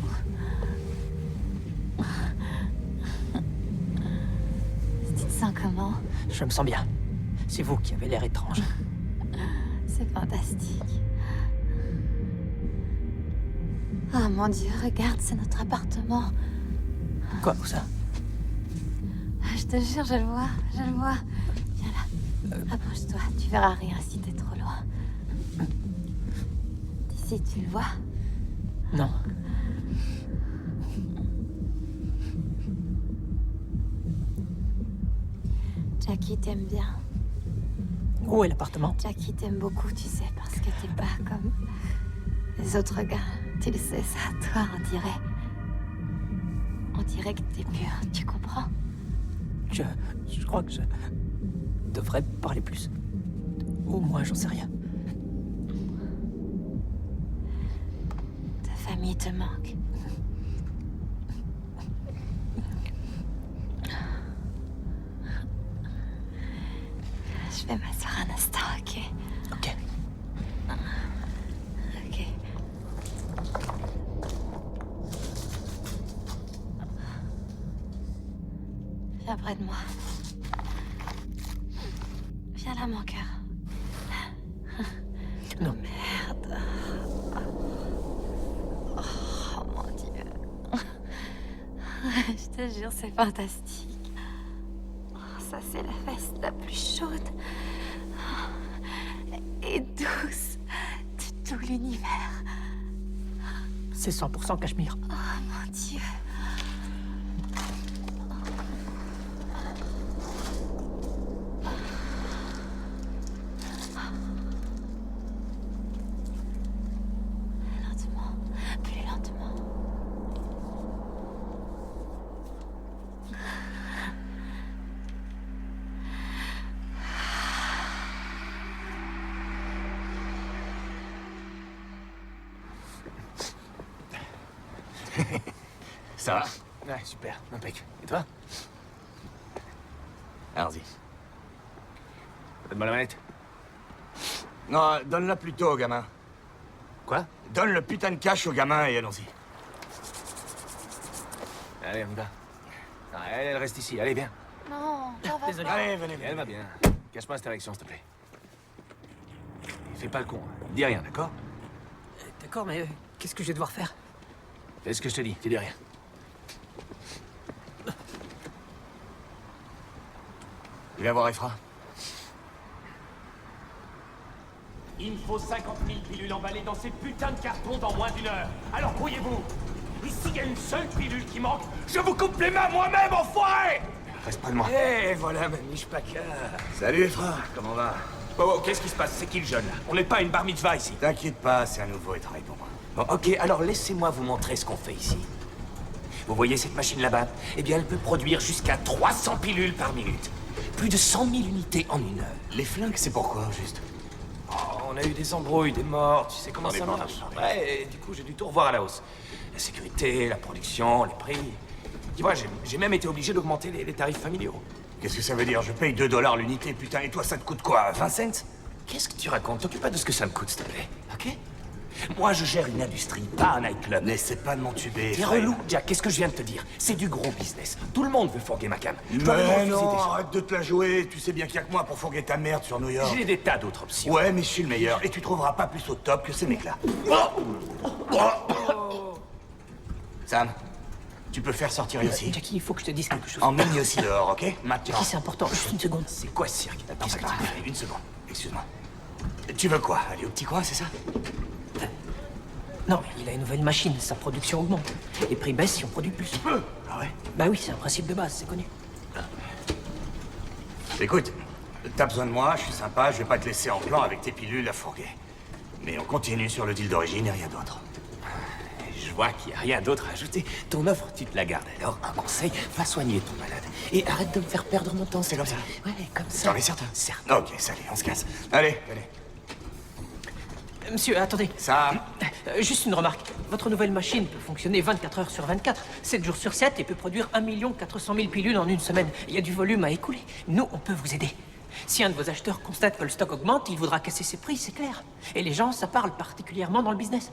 Tu te sens comment? Je me sens bien. C'est vous qui avez l'air étrange. C'est fantastique. Oh mon Dieu, regarde, c'est notre appartement. Quoi, où ça? Je te jure, je le vois, je le vois. Viens là, approche-toi, tu verras rien si t'es trop loin. D'ici, tu le vois? Non. Jackie t'aime bien. Où est l'appartement? Jackie t'aime beaucoup, tu sais, parce que t'es pas comme les autres gars. Tu le sais, ça, toi, on dirait... On dirait que t'es pur, tu comprends? Je crois que je devrais parler plus. Au moins, j'en sais rien. Ta famille te manque. Je vais m'asseoir un instant, ok? Ok. Ok. Viens près de moi. Viens là, mon cœur. Non. Merde. Oh, mon Dieu. Je te jure, c'est fantastique. Oh, ça, c'est la fesse la plus chaude et douce de tout l'univers. C'est 100% cachemire. Oh, mon Dieu. Lentement, plus lentement. Ça va? Ouais, super, impec. Et toi? Allons-y. Donne-moi la manette. Non, donne-la plutôt au gamin. Quoi? Donne le putain de cash au gamin et allons-y. Allez, on y va. Non, elle reste ici, allez, viens. Non, ça va Désolé. pas. Allez, venez, Elle va bien. Cache-moi cette érection, s'il te plaît. Et fais pas le con. Hein. Dis rien, d'accord? D'accord, mais qu'est-ce que je vais devoir faire? Fais ce que je te dis, tu dis rien. Viens voir Efra. Il me faut 50 000 pilules emballées dans ces putains de cartons dans moins d'une heure. Alors grouillez-vous. Et s'il y a une seule pilule qui manque, je vous coupe les mains moi-même, enfoiré! Reste près de moi. Eh, voilà ma niche paca. Salut Efra, comment va? Oh, qu'est-ce qui se passe? C'est qui le jeune, là? On n'est pas à une bar mitzvah ici. T'inquiète pas, c'est un nouveau, il travaille pour moi. Bon, ok, alors laissez-moi vous montrer ce qu'on fait ici. Vous voyez cette machine là-bas? Eh bien, elle peut produire jusqu'à 300 pilules par minute. Plus de 100 000 unités en une heure. Les flingues, c'est pourquoi, au juste? Oh, on a eu des embrouilles, des morts, tu sais comment On est ça pas marche. mal. Ouais, et du coup, j'ai dû tout revoir à la hausse. La sécurité, la production, les prix. Tu vois, j'ai même été obligé d'augmenter les tarifs familiaux. Qu'est-ce que ça veut dire? Je paye 2 $ l'unité, putain, et toi, ça te coûte quoi? 20 cents? Qu'est-ce que tu racontes? T'occupe pas de ce que ça me coûte, s'il te plaît, ok? Moi, je gère une industrie, pas un nightclub. N'essaie pas de m'entuber. T'es relou, Jack, qu'est-ce que je viens de te dire? C'est du gros business. Tout le monde veut fourguer ma cam. Mais non, arrête de te la jouer. Tu sais bien qu'il y a que moi pour fourguer ta merde sur New York. J'ai des tas d'autres options. Ouais, mais je suis le meilleur. Et tu trouveras pas plus au top que ces mecs-là. Sam, tu peux faire sortir Yossi. Jackie, il faut que je te dise quelque chose. Emmène Yossi dehors, ok? Maintenant. Jackie, c'est important. Juste une seconde. C'est quoi ce cirque? Qu'est-ce que tu fais? Une seconde. Excuse-moi. Tu veux quoi? Aller au petit coin, c'est ça? Non, il a une nouvelle machine. Sa production augmente. Les prix baissent si on produit plus. Ah ouais? Bah oui, c'est un principe de base, c'est connu. Écoute, t'as besoin de moi, je suis sympa, je vais pas te laisser en plan avec tes pilules à fourguer. Mais on continue sur le deal d'origine et rien d'autre. Je Je vois qu'il n'y a rien d'autre à ajouter. Ton offre, tu te la gardes. Alors, un conseil, va soigner ton malade. Et arrête de me faire perdre mon temps. C'est comme ça? Ouais, comme ça. J'en es certain? Certain. Ok, salut, on se casse. Allez, allez. Monsieur, attendez. Ça... Juste une remarque. Votre nouvelle machine peut fonctionner 24 heures sur 24, 7 jours sur 7 et peut produire 1 400 000 pilules en une semaine. Il y a du volume à écouler. Nous, on peut vous aider. Si un de vos acheteurs constate que le stock augmente, il voudra casser ses prix, c'est clair. Et les gens, ça parle particulièrement dans le business.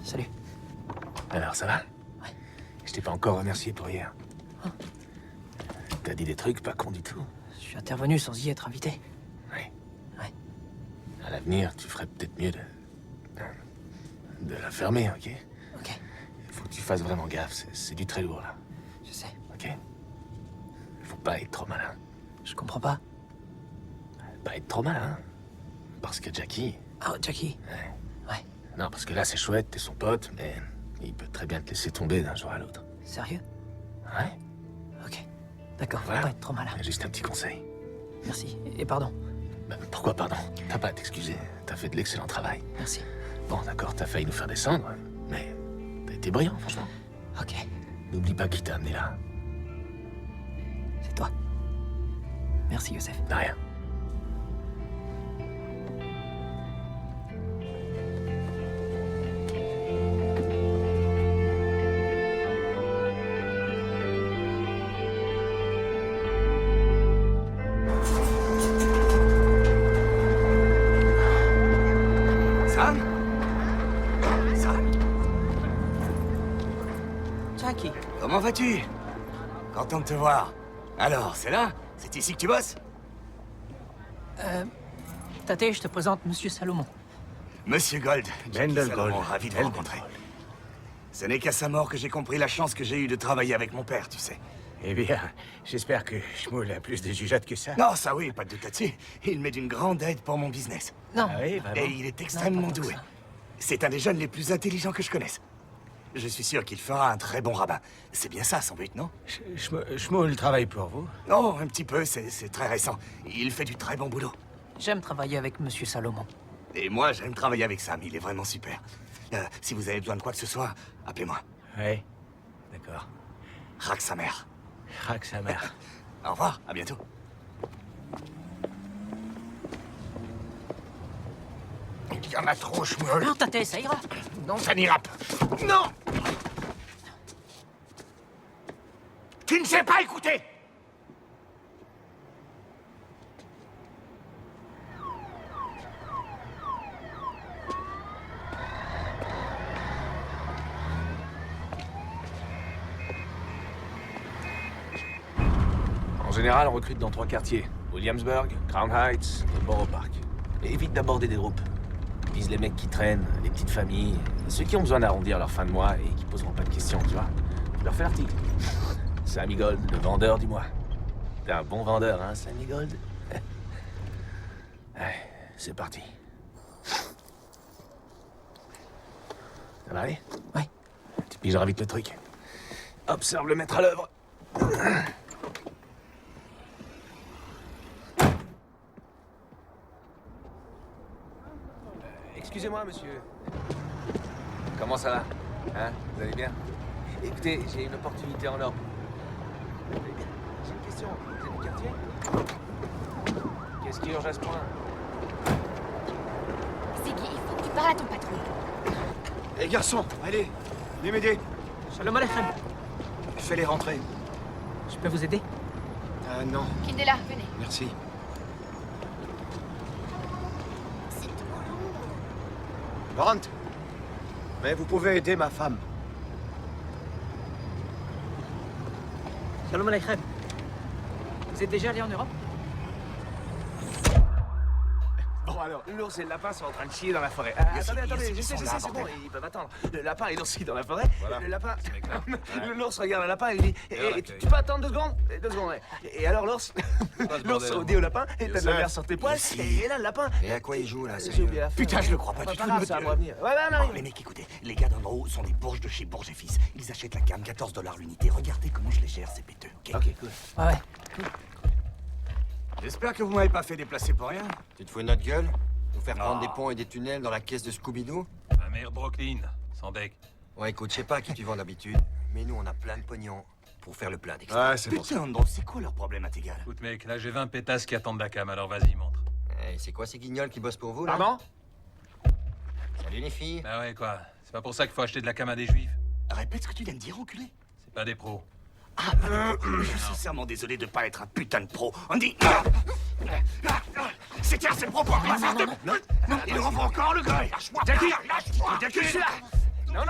Salut. Alors, ça va? Ouais. Je t'ai pas encore remercié pour hier. Hein? T'as dit des trucs pas cons du tout. Je suis intervenu sans y être invité. Oui. Ouais. À l'avenir, tu ferais peut-être mieux de la fermer, ok? Ok. Il faut que tu fasses vraiment gaffe, c'est du très lourd, là. Je sais. Ok? Faut pas être trop malin. Je comprends pas. Pas être trop malin. Parce que Jackie... Oh, Jackie. Ouais. Non, parce que là, c'est chouette, t'es son pote, mais il peut très bien te laisser tomber d'un jour à l'autre. Sérieux? Ouais. Ok. D'accord, Voilà. faut pas être trop malin. Juste un petit conseil. Merci. Et pardon. Bah, pourquoi pardon? T'as pas à t'excuser. T'as fait de l'excellent travail. Merci. Bon, d'accord, t'as failli nous faire descendre, mais t'as été brillant, franchement. Ok. N'oublie pas qui t'a amené là. C'est toi. Merci, Youssef. De rien. Jackie. Comment vas-tu? Content de te voir. Alors, c'est là? C'est ici que tu bosses? Tate, je te présente Monsieur Salomon. Monsieur Gold. Jackie Bendel Salomon, Gold. ravi de vous rencontrer. Ce n'est qu'à sa mort que j'ai compris la chance que j'ai eue de travailler avec mon père, tu sais. Eh bien, j'espère que Shmuel a plus de jugeote que ça. Non, ça oui, pas de doute là-dessus. Il m'est d'une grande aide pour mon business. Non. Ah oui, vraiment? Et il est extrêmement Non, pas tant que doué. ça. C'est un des jeunes les plus intelligents que je connaisse. Je suis sûr qu'il fera un très bon rabbin. C'est bien ça son but, non? Shmuel travaille pour vous? Non, un petit peu, c'est très récent. Il fait du très bon boulot. J'aime travailler avec Monsieur Salomon. Et moi, j'aime travailler avec Sam, il est vraiment super. Si vous avez besoin de quoi que ce soit, appelez-moi. Oui, d'accord. Rak sa mère. Rak sa mère. Au revoir, à bientôt. Il y en a trop, Shmuel. Non, Tate, ça ira. Non, ça n'ira pas. Non! Tu ne sais pas écouter! En général, on recrute dans 3 quartiers. Williamsburg, Crown Heights et Borough Park. Et évite d'aborder des groupes. Vise les mecs qui traînent, les petites familles, ceux qui ont besoin d'arrondir leur fin de mois et qui poseront pas de questions, tu vois. Tu leur fais l'article. Sammy Gold, le vendeur du mois. T'es un bon vendeur, hein, Sammy Gold? Ouais, c'est parti. Ça va aller? Ouais. Tu pigeras vite le truc. Observe le maître à l'œuvre. Excusez-moi, monsieur. Comment ça va? Hein? Vous allez bien? Écoutez, j'ai une opportunité en or. J'ai une question. Vous êtes du quartier? Qu'est-ce qui urge à ce point? Ziggy, il faut que tu parles à ton patron. Les garçons, allez, venez m'aider. Shalom Aleichem. Fais-les rentrer. Je peux vous aider? Non, Kindela, venez. merci. Laurent, mais vous pouvez aider ma femme. Shalom Aleichem. Vous êtes déjà allé en Europe? Bon alors, l'ours et le lapin sont en train de chier dans la forêt. Attendez, Attendez, je sais, ils sont là, c'est bon, bordel. ils peuvent attendre. Le lapin et l'ours sont dans la forêt. Voilà. Le lapin... Ouais. L'ours regarde le lapin et lui dit... tu peux attendre 2 secondes? 2 secondes, ouais. Et alors l'ours... L'ours dit au lapin, et t'as de la mer sur tes poils, et là le lapin... Et à quoi il joue là? J'ai oublié la fin. Putain, je le crois pas du Pas tout. grave, ça va me revenir. Ouais, ouais, Non, non, les mecs, écoutez, les gars d'en haut sont des bourges de chez Bourges et Fils. Ils achètent la gamme, 14 $ l'unité. Regardez comment je les gère, ces péteux, ok? Ok, cool. Ouais. J'espère que vous m'avez pas fait déplacer pour rien. Tu te fous de notre gueule? Nous faire prendre des ponts et des tunnels dans la caisse de Scooby-Doo? La mère Brooklyn, sans deck. Ouais, écoute, je sais pas à qui tu vends d'habitude, mais nous, on a plein de pognon pour faire le plein d'extra. Ouais, c'est pour ça. Putain, Andrew, c'est quoi leur problème à tes gars? Écoute, mec, là, j'ai 20 pétasses qui attendent la cam, alors vas-y, montre. Hey, c'est quoi ces guignols qui bossent pour vous, là? Pardon? Salut, les filles. Bah ouais, quoi. C'est pas pour ça qu'il faut acheter de la cam à des juifs. Répète ce que tu viens de dire, enculé. C'est pas des pros. Ah, je suis sincèrement désolé de pas être un putain de pro. On dit... C'est clair, c'est pro pour un fils de... Non, il nous renvoie encore, le gars. Jackie, Jackie, je suis là. Non,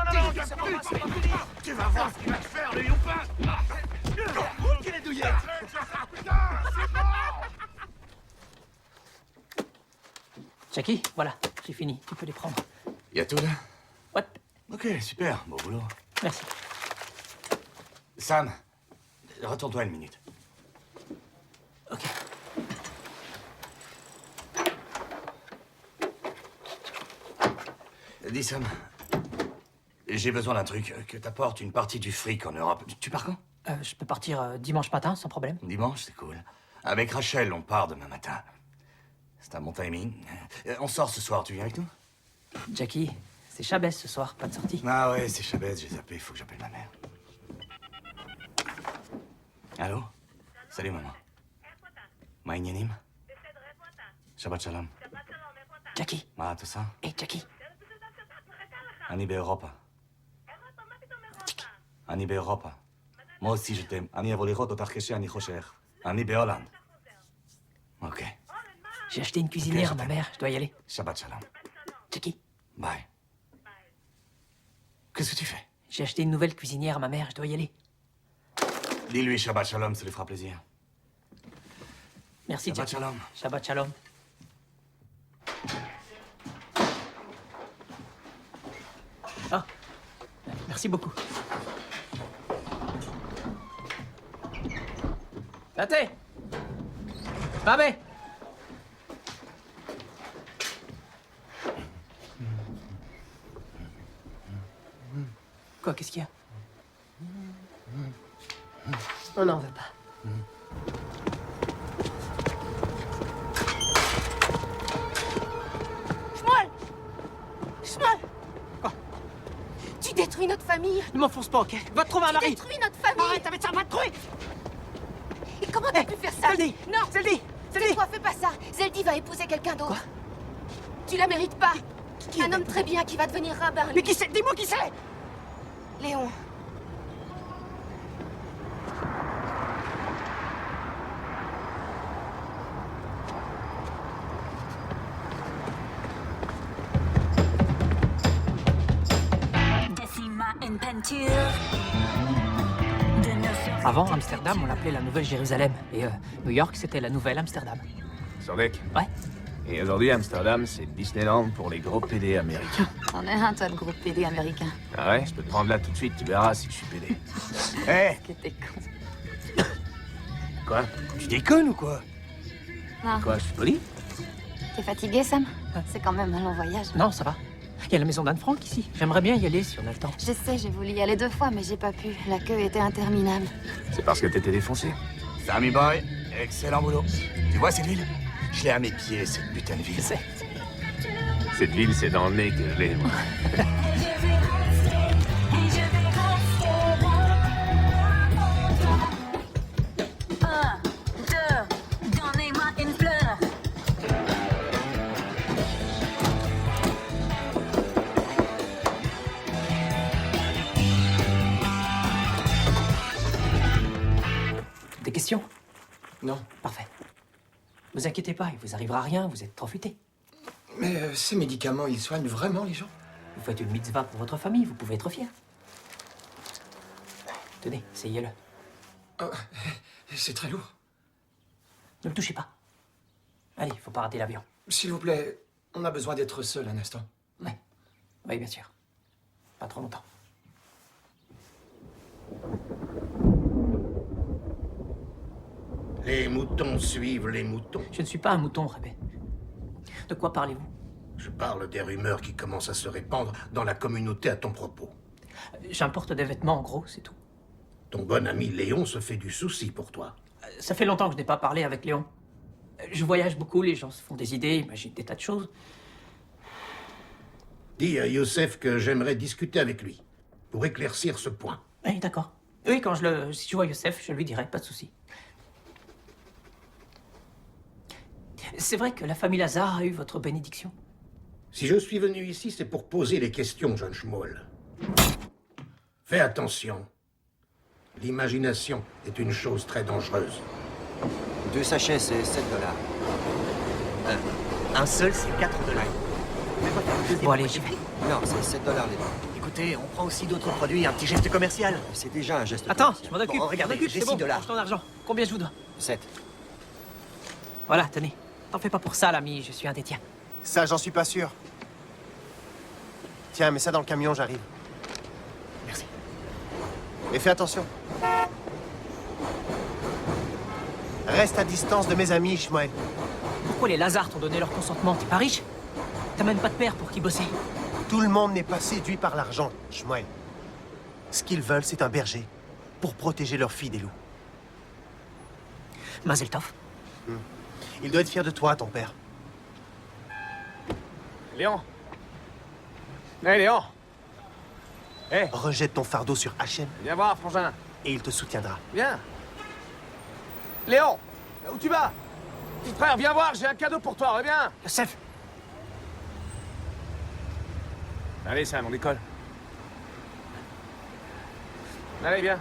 tu vas voir ce qu'il va te faire, le youpin. Quelle est douillette. Jackie, voilà, j'ai fini. Tu peux les prendre. Y a tout, là? Ouais. Ok, super. Bon boulot. Merci. Sam, retourne-toi une minute. Ok. Dis, Sam, j'ai besoin d'un truc, que t'apportes une partie du fric en Europe. Tu pars quand? Je peux partir dimanche matin, sans problème. Dimanche, c'est cool. Avec Rachel, on part demain matin. C'est un bon timing. On sort ce soir, tu viens avec nous? Jackie, c'est Chabès ce soir, pas de sortie. Ah ouais, c'est Chabès, j'ai zappé, faut que j'appelle ma mère. Allô? Salut, maman. Maïnyanim? Shabbat shalom. Jackie. Ah, tout ça? Hey, Jackie. Ani באירופה. אני באירופה. moi aussi je t'aime. אני אבוא לראות אותך כשאני חושך. אני בהולנד. Ok. J'ai acheté une cuisinière à ma mère, je dois y aller. Shabbat shalom. Jackie. Bye. Qu'est-ce que tu fais? J'ai acheté une nouvelle cuisinière à ma mère, je dois y aller. Dis-lui Shabbat shalom, ça lui fera plaisir. Merci, Shabbat Jackie. shalom. Shabbat shalom. Ah, merci beaucoup. Tate! Babé! Quoi, qu'est-ce qu'il y a? On n'en veut pas. Shmuel! Quoi? Tu détruis notre famille! Ne m'enfonce pas, ok? Va te trouver un mari! Tu détruis notre famille! Arrête avec ça, va te trouver! Et comment t'as pu faire ça? Zeldi! Non! Zeldi! Zeldi! Toi, fais pas ça! Zeldi va épouser quelqu'un d'autre! Tu la mérites pas! Un homme très bien qui va devenir rabbin. Mais qui c'est? Dis-moi qui c'est! Léon. Avant, Amsterdam, on l'appelait la Nouvelle Jérusalem. Et New York, c'était la Nouvelle Amsterdam. Sordek. Ouais. Et aujourd'hui, Amsterdam, c'est Disneyland pour les gros PD américains. T'en es un, toi, de groupe PD américain. Ah ouais? Je peux te prendre là tout de suite, tu verras si je suis PD. Hé! Que t'es con. Quoi? Tu déconnes ou quoi? Non. Quoi, je suis poli? T'es fatigué, Sam? C'est quand même un long voyage. Non, ça va. Il y a la maison d'Anne Frank ici. J'aimerais bien y aller si on a le temps. Je sais, j'ai voulu y aller 2 fois, mais j'ai pas pu. La queue était interminable. C'est parce que t'étais défoncé. Sammy Boy, excellent boulot. Tu vois cette ville? Je l'ai à mes pieds, cette putain de ville. Cette ville, c'est dans le nez que je l'ai, moi. Donnez-moi une fleur. Des questions? Non. Parfait. Vous inquiétez pas, il vous arrivera rien, vous êtes trop futé. Mais ces médicaments, ils soignent vraiment les gens? Vous faites une mitzvah pour votre famille, vous pouvez être fier. Tenez, essayez-le. Oh, c'est très lourd. Ne le touchez pas. Allez, faut pas rater l'avion. S'il vous plaît, on a besoin d'être seul un instant. Oui, bien sûr. Pas trop longtemps. Les moutons suivent les moutons. Je ne suis pas un mouton, Rebé. De quoi parlez-vous? Je parle des rumeurs qui commencent à se répandre dans la communauté à ton propos. J'importe des vêtements, en gros, c'est tout. Ton bon ami Léon se fait du souci pour toi. Ça fait longtemps que je n'ai pas parlé avec Léon. Je voyage beaucoup, les gens se font des idées, imaginent des tas de choses. Dis à Youssef que j'aimerais discuter avec lui, pour éclaircir ce point. Oui, d'accord. Oui, si je vois Youssef, je lui dirai, pas de souci. C'est vrai que la famille Lazare a eu votre bénédiction? Si je suis venu ici, c'est pour poser les questions, John Schmoll. Fais attention. L'imagination est une chose très dangereuse. 2 sachets, c'est 7 dollars. Un seul, c'est 4 dollars. Bon, allez, j'y vais. Non, c'est 7 dollars les deux. Écoutez, on prend aussi d'autres produits, un petit geste commercial. C'est déjà un geste Attends, commercial. je m'en occupe. Bon, regardez, j'ai j'ai 6 6 dollars. Range ton argent. Combien je vous dois? 7. Voilà, tenez. T'en fais pas pour ça, l'ami, je suis un des tiens. Ça, j'en suis pas sûr. Tiens, mets ça dans le camion, j'arrive. Merci. Mais fais attention. Reste à distance de mes amis, Shmuel. Pourquoi les Lazare t'ont donné leur consentement? T'es pas riche? T'as même pas de père pour qui bosser. Tout le monde n'est pas séduit par l'argent, Shmuel. Ce qu'ils veulent, c'est un berger pour protéger leur fille des loups. Mazel tov. Il doit être fier de toi, ton père. Léon. Hé, Léon. Hé. Rejette ton fardeau sur Hachem Viens voir, frangin. et il te soutiendra. Viens. Léon, où tu vas? Petit frère, viens voir, j'ai un cadeau pour toi, reviens. Youssef. Allez, Sam, on décolle. Allez, viens.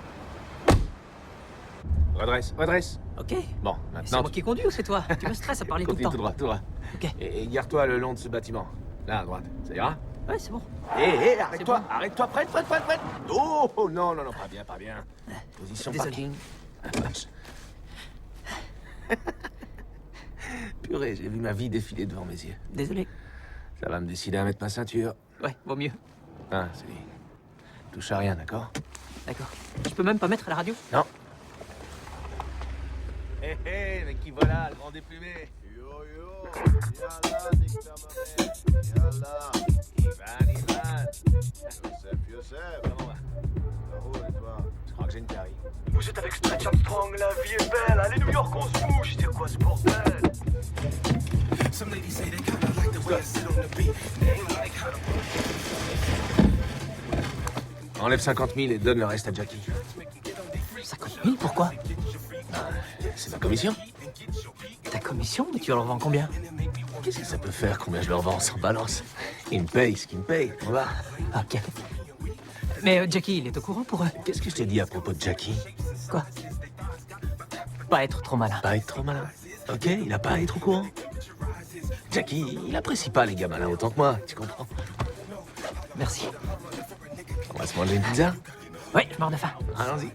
Redresse, redresse. Ok. Bon, C'est maintenant... moi qui conduis ou c'est toi? Tu me stresses à parler tout le Continue temps. tout droit, tout droit. Ok. Et garde-toi le long de ce bâtiment. Là, à droite. Ça ira? Ouais, c'est bon. Hé, arrête-toi, bon. arrête-toi, prête. Oh, non, pas bien, pas bien. Position Désolé. parking. Ah, vache. Purée, j'ai vu ma vie défiler devant mes yeux. Désolé. Ça va me décider à mettre ma ceinture. Ouais, vaut mieux. Ah, c'est... Touche à rien, d'accord? D'accord. Je peux même pas mettre la radio? Non. Hé, mais qui voilà, le grand déplumé? Ivan. Youssef. Comment va? Je crois que j'ai une carie. Vous êtes avec Stretch Armstrong, la vie est belle. Allez, New York, on se bouge. C'est quoi ce bordel? Enlève 50 000 et donne le reste à Jackie. 50 000, pourquoi? C'est ma commission. Ta commission? Mais tu leur vends combien? Qu'est-ce que ça peut faire combien je leur vends sans balance? Ils me payent ce qu'ils me payent, on va. Ok. Mais Jackie, il est au courant pour eux. Qu'est-ce que je t'ai dit à propos de Jackie? Quoi? Pas être trop malin. Pas être trop malin. Ok, il a pas à être au courant. Jackie, il apprécie pas les gars malins autant que moi, tu comprends? Merci. On va se manger une pizza? Oui, je meurs de faim. Allons-y.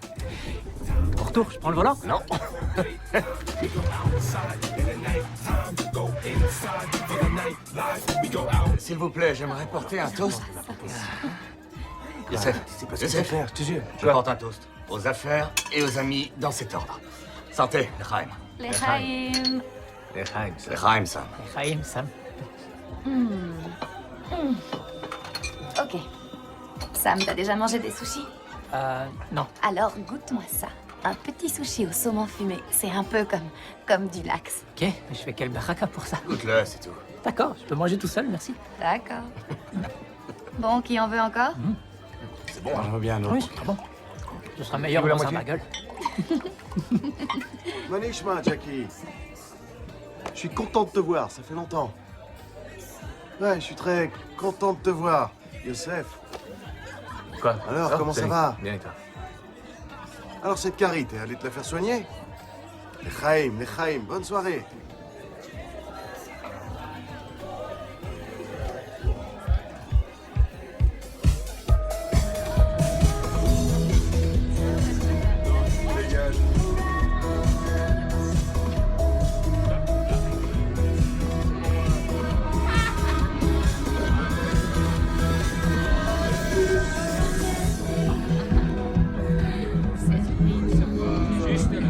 Au retour, je prends le volant? Non. S'il vous plaît, j'aimerais porter un toast. Youssef, C'est pas ce que je vais faire, je te jure. je porte un toast aux affaires et aux amis dans cet ordre. Santé, l'Echaim. L'Echaim. L'Echaim, ça. L'Echaim, Sam. Chaim, Sam. Ok. Sam, t'as déjà mangé des sushis? Non. Alors, goûte-moi ça. Un petit sushi au saumon fumé. C'est un peu comme du lax. Ok, mais je fais quel baraka pour ça? Goûte-le, c'est tout. D'accord, je peux manger tout seul, merci. D'accord. Bon, qui en veut encore? C'est bon, je veux bien un Oui, autre. c'est très bon. Ce sera meilleur Tu veux la dans un moitié? bagel. Manishma, Jackie. Je suis content de te voir, ça fait longtemps. Ouais, je suis très content de te voir, Youssef. Quoi? Alors, comment ça salut. va? Bien et toi? Alors, cette carie, t'es allé te la faire soigner? L'Echaim, bonne soirée. Dégage. Juste là.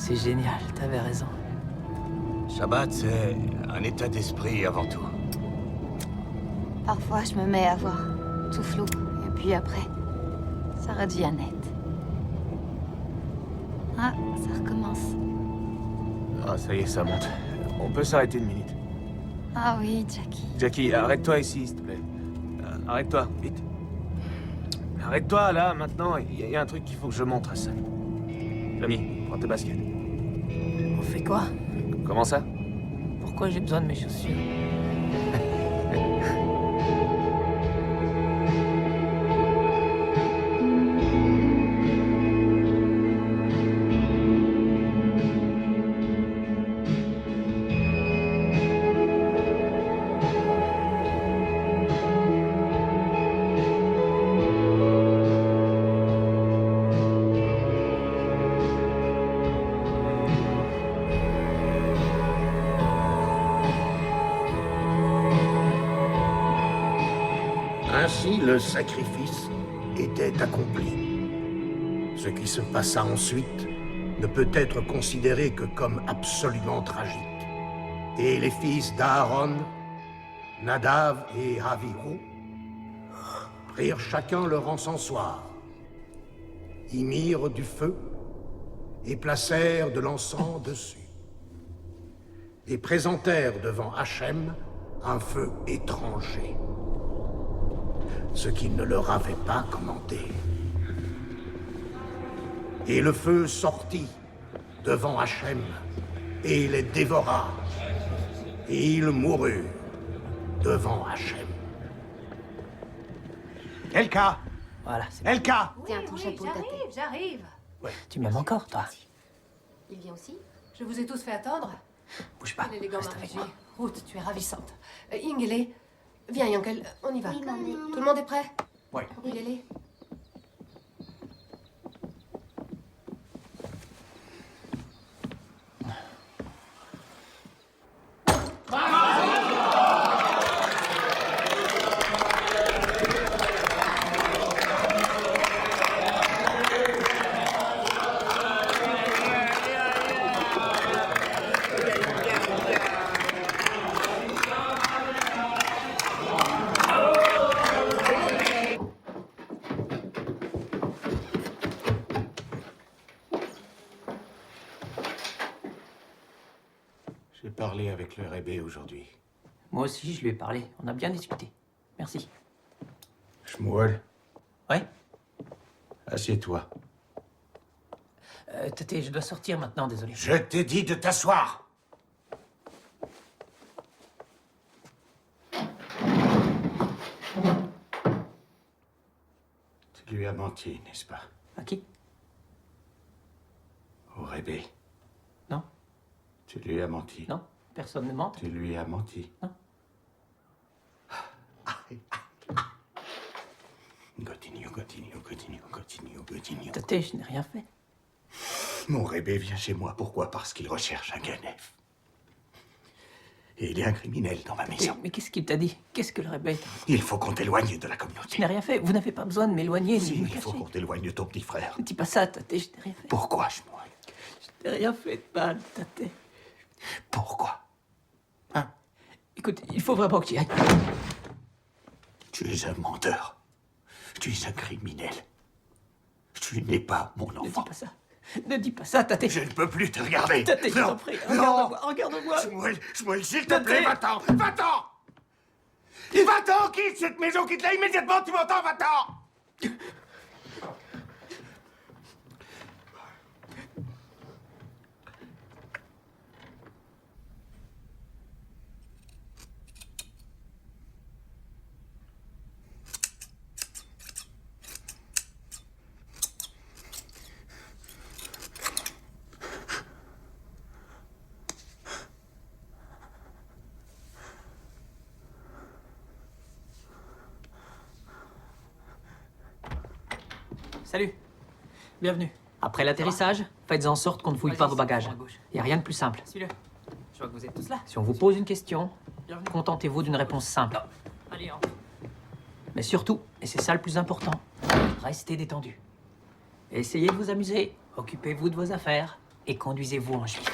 C'est génial, t'avais raison. Shabbat, c'est un état d'esprit avant tout. Parfois, je me mets à voir tout flou. Et puis après, ça redevient net. Ah, ça recommence. Ah, ça y est, ça monte. On peut s'arrêter une minute. Ah oui, Jackie. Jackie, arrête-toi ici, s'il te plaît. Arrête-toi, vite. Arrête-toi, là, maintenant. Il y a un truc qu'il faut que je montre à Sam. Jamie, prends tes baskets. On fait quoi? Comment ça? Pourquoi j'ai besoin de mes chaussures? Ainsi, le sacrifice était accompli. Ce qui se passa ensuite ne peut être considéré que comme absolument tragique. Et les fils d'Aaron, Nadav et Avihu, prirent chacun leur encensoir, y mirent du feu et placèrent de l'encens dessus, et présentèrent devant Hachem un feu étranger, ce qu'il ne leur avait pas commandé. Et le feu sortit devant Hachem et les dévora, et ils moururent devant Hachem. Elka! Voilà, c'est Elka! Tiens, ton chapeau, Tate. J'arrive. Tu m'aimes encore, toi? Il vient aussi? Je vous ai tous fait attendre. Bouge pas, Quel élégant reste avec mariage. moi. Ruth, tu es ravissante. Ingele, viens, Yankel, on y va. Oui, maman. Tout le monde est prêt? Oui. Ingele. J'ai parlé avec le Rébé aujourd'hui. Moi aussi, je lui ai parlé. On a bien discuté. Merci. Shmuel, Ouais? assieds-toi. Tate, je dois sortir maintenant, désolé. Je t'ai dit de t'asseoir. Tu lui as menti, n'est-ce pas? À qui? Au Rébé. Non. Tu lui as menti. Non, personne ne ment. Tu lui as menti. Non. Continue. Tate, je n'ai rien fait. Mon Rébé vient chez moi. Pourquoi? Parce qu'il recherche un Ganef. Et il est un criminel dans ma maison. Mais qu'est-ce qu'il t'a dit? Qu'est-ce que le Rébé t'a dit? Il faut qu'on t'éloigne de la communauté. Je n'ai rien fait. Vous n'avez pas besoin de m'éloigner. Si, ni de me il faut cacher. qu'on t'éloigne de ton petit frère. Ne dis pas ça, Tate, je n'ai rien fait. Pourquoi, Shmuel? Je n'ai rien fait de mal, Tate. Pourquoi? Écoute, il faut vraiment que tu y ailles. Tu es un menteur. Tu es un criminel. Tu n'es pas mon enfant. Ne dis pas ça. Ne dis pas ça, Tate. Je ne peux plus te regarder. Tate, je t'en prie. Regarde-moi. Shmuel, s'il te Tate. plaît, va-t'en. Va-t'en. Va-t'en, quitte cette maison, quitte-la immédiatement, tu m'entends, va-t'en. Salut. Bienvenue. Après l'atterrissage, faites en sorte qu'on ne fouille pas vos bagages. Il n'y a rien de plus simple. Suis-le. Je vois que vous êtes tous là. Si on vous pose une question, contentez-vous d'une réponse simple. Allez, entre. Mais surtout, et c'est ça le plus important, restez détendu. Essayez de vous amuser, occupez-vous de vos affaires et conduisez-vous en juif.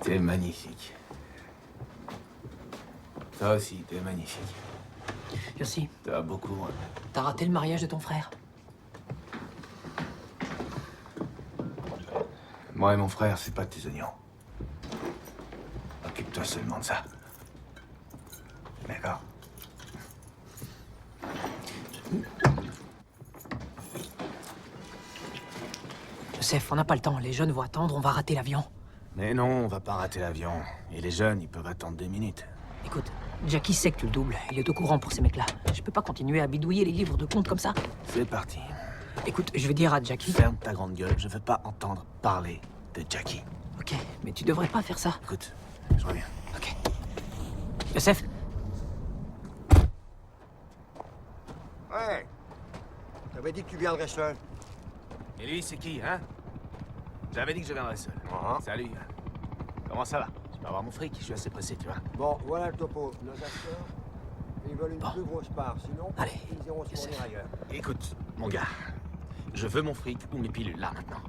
T'es magnifique. Toi aussi, t'es magnifique. Merci. T'as beaucoup... T'as raté le mariage de ton frère. Moi et mon frère, c'est pas de tes oignons. Occupe-toi seulement de ça. D'accord? Joseph, on n'a pas le temps. Les jeunes vont attendre, on va rater l'avion. Mais non, on va pas rater l'avion. Et les jeunes, ils peuvent attendre 2 minutes. Écoute, Jackie sait que tu le doubles. Il est au courant pour ces mecs-là. Je peux pas continuer à bidouiller les livres de comptes comme ça. C'est parti. Écoute, je vais dire à Jackie... Ferme ta grande gueule, je veux pas entendre parler de Jackie. Ok, mais tu devrais pas faire ça. Écoute, je reviens. Ok. Joseph? Ouais. T'avais dit que tu viendrais seul. Et lui, c'est qui, hein? J'avais dit que je viendrais seul. Salut. Comment ça va? Je peux avoir mon fric, je suis assez pressé, tu vois. Bon, voilà le topo. Nos acteurs, ils veulent une plus grosse part. Sinon, ils iront se fournir ailleurs. Écoute, mon gars, je veux mon fric ou mes pilules, là, maintenant.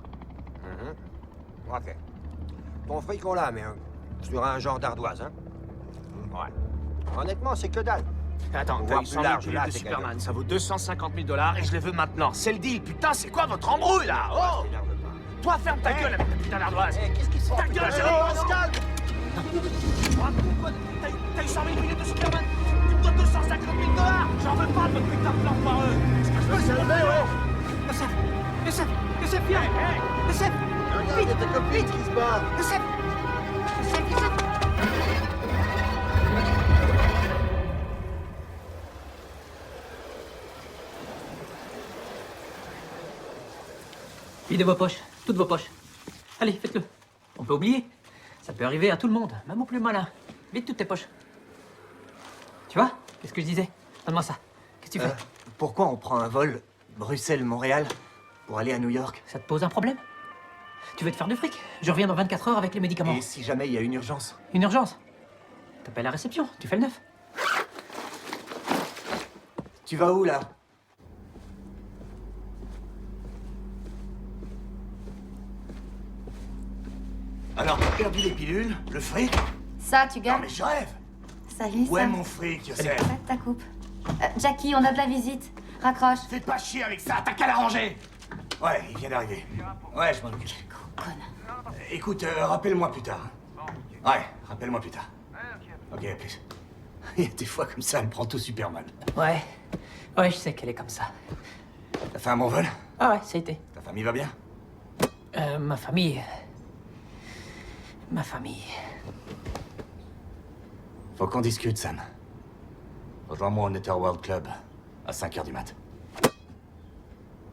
Ok. Ton fric, on l'a, mais sur un genre d'ardoise, hein? Ouais. Honnêtement, c'est que dalle. Attends, t'as eu 100 000 pilules de Superman, ça vaut 250 000 $ et je les veux maintenant. C'est le deal, putain, c'est quoi votre embrouille, là? Oh! Toi, ferme ta gueule avec ta putain d'ardoise! Qu'est-ce qui se passe? Ta gueule, j'ai on se calme! T'as eu 100 000 pilules de Superman? Tu me donnes 250 000 $! J'en veux pas de votre putain de plan foireux! Est-ce que je peux salver, oh? Joseph, viens! Joseph! Regarde, il y a ta copine qui se bat! Joseph! Videz vos poches, toutes vos poches. Allez, faites-le. On peut oublier. Ça peut arriver à tout le monde, même aux plus malins. Vide toutes tes poches. Tu vois? Qu'est-ce que je disais? Donne-moi ça. Qu'est-ce que tu fais? Pourquoi on prend un vol Bruxelles-Montréal pour aller à New York? Ça te pose un problème? Tu veux te faire du fric? Je reviens dans 24 heures avec les médicaments. Et si jamais il y a une urgence? Une urgence? T'appelles la réception, tu fais le 9. Tu vas où, là? Alors, t'as perdu les pilules, le fric? Ça, tu gagnes. Non, mais je rêve! Salut, Où est Sam. mon fric, Yosef? Arrête ta coupe. Jackie, on a de la visite. Raccroche. Fais pas chier avec ça, t'as qu'à l'arranger! Ouais, il vient d'arriver. Ouais, je m'en occupe. Écoute, rappelle-moi plus tard. Ouais, rappelle-moi plus tard. Ok, à plus. Il y a des fois comme ça, elle prend tout super mal. Ouais. Ouais, je sais qu'elle est comme ça. T'as fait un bon vol? Ah ouais, ça a été. Ta famille va bien? Ma famille... Ma famille... Faut qu'on discute, Sam. Rejoins-moi au Netherworld Club, à 5h du mat.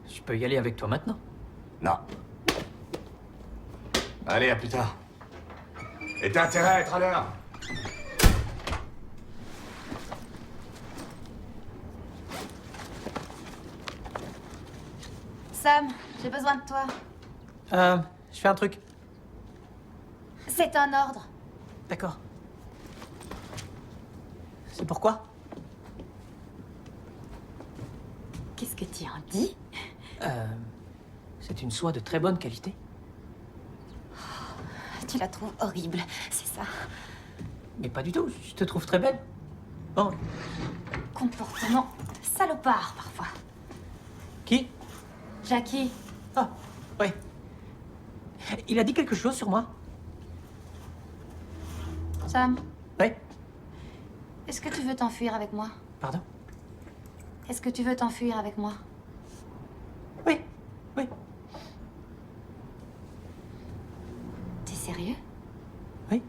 Je peux y aller avec toi maintenant? Non. Allez, à plus tard. Et t'as intérêt à être à l'heure. Sam, j'ai besoin de toi. Je fais un truc. C'est un ordre. D'accord. C'est pourquoi? Qu'est-ce que tu en dis? C'est une soie de très bonne qualité. Tu la trouves horrible, c'est ça. Mais pas du tout, je te trouve très belle. Bon. Comportement salopard, parfois. Qui? Jackie. Ah, ouais. Il a dit quelque chose sur moi? Sam. Ouais. Est-ce que tu veux t'enfuir avec moi? Pardon? Est-ce que tu veux t'enfuir avec moi? Oui. Oui. T'es sérieux? Oui.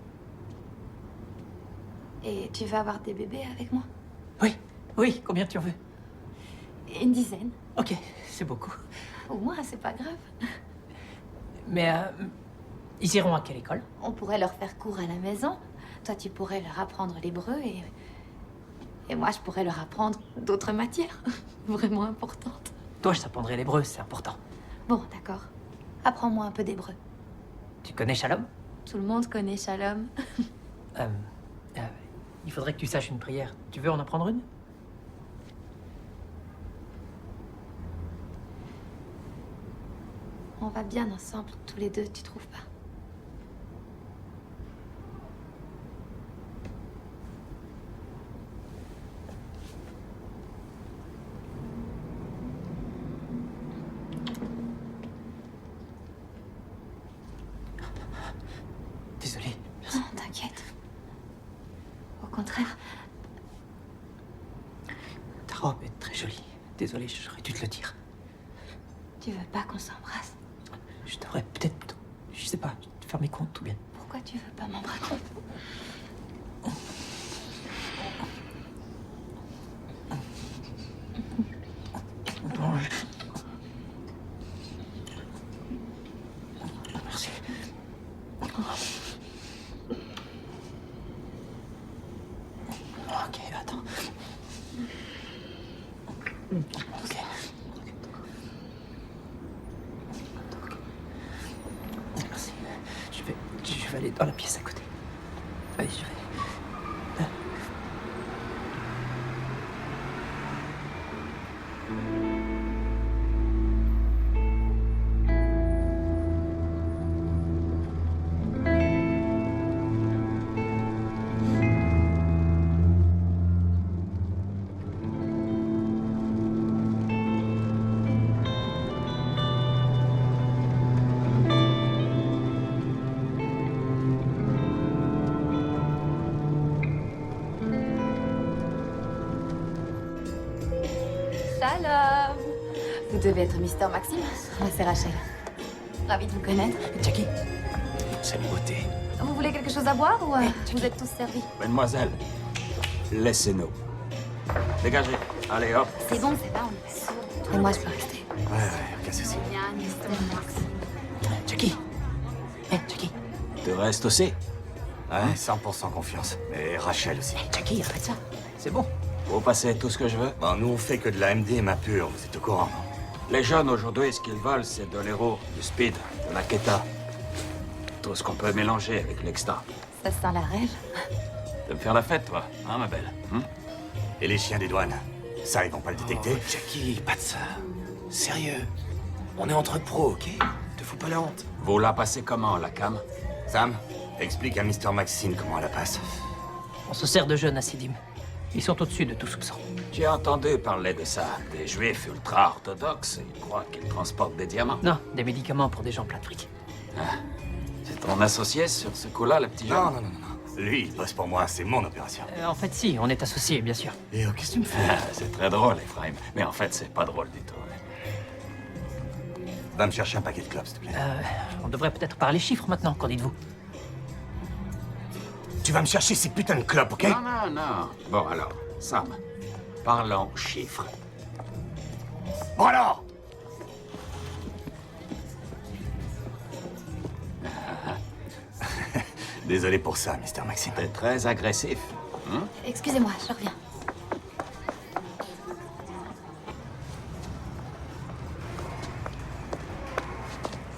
Et tu veux avoir des bébés avec moi? Oui. Oui, combien tu en veux? Une dizaine. Ok, c'est beaucoup. Au moins, c'est pas grave. Mais ils iront à quelle école? On pourrait leur faire cours à la maison. Toi, tu pourrais leur apprendre l'hébreu et moi, je pourrais leur apprendre d'autres matières vraiment importantes. Toi, je t'apprendrai l'hébreu, c'est important. Bon, d'accord. Apprends-moi un peu d'hébreu. Tu connais Shalom? Tout le monde connaît Shalom. Il faudrait que tu saches une prière. Tu veux en apprendre une? On va bien ensemble, tous les deux, tu trouves pas? Désolé. Non, t'inquiète. Au contraire. Ta robe est très jolie. Désolé, j'aurais dû te le dire. Tu veux pas qu'on s'embrasse? Je devrais peut-être, je sais pas, faire mes comptes ou bien. Pourquoi tu veux pas m'embrasser? Merci. Ok, attends. Ok. Merci. Je vais aller dans la pièce à côté. Allez, je vais. Shalom. Vous devez être Mister Maxime. Moi, c'est Rachel. Ravie de vous connaître. Jackie, c'est une beauté. Vous voulez quelque chose à boire ou vous êtes tous servis? Mademoiselle, laissez-nous. Dégagez. Allez, hop. C'est bon, c'est là, on est sûr. Et moi, je peux rester. Ouais, aucun souci. Bien, Mister Max. Jackie. Jackie. Tu restes aussi? Ouais, 100% confiance. Et Rachel aussi. Jackie, arrête ça. C'est bon. Vous passez tout ce que je veux? Bon, nous, on fait que de la MDMA pure, vous êtes au courant. Les jeunes, aujourd'hui, ce qu'ils veulent, c'est de l'héros, du speed, de la keta. Tout ce qu'on peut mélanger avec l'extra. Ça sent la rêve. De me faire la fête, toi, hein, ma belle? Et les chiens des douanes? Ça, ils vont pas le détecter? Jackie, pas de ça. Sérieux. On est entre pros, ok? Te fous pas la honte. Vous la passez comment, la cam? Sam, explique à Mr. Maxine comment elle la passe. On se sert de jeunes assidim. Ils sont au-dessus de tout soupçon. J'ai entendu parler de ça. Des juifs ultra-orthodoxes. Ils croient qu'ils transportent des diamants. Non, des médicaments pour des gens pleins de fric. C'est ton associé sur ce coup-là, le petit jeune? Non. Lui, il bosse pour moi. C'est mon opération. En fait, si, on est associés, bien sûr. Et qu'est-ce que tu me fais? C'est très drôle, Ephraim. Mais en fait, c'est pas drôle du tout. Va me chercher un paquet de clopes, s'il te plaît. On devrait peut-être parler chiffres maintenant, qu'en dites-vous? Tu vas me chercher ces putains de clopes, ok? Non. Bon, alors, Sam, parlons chiffres. Bon alors! Désolé pour ça, Mr. Maxime. T'es très agressif. Excusez-moi, je reviens.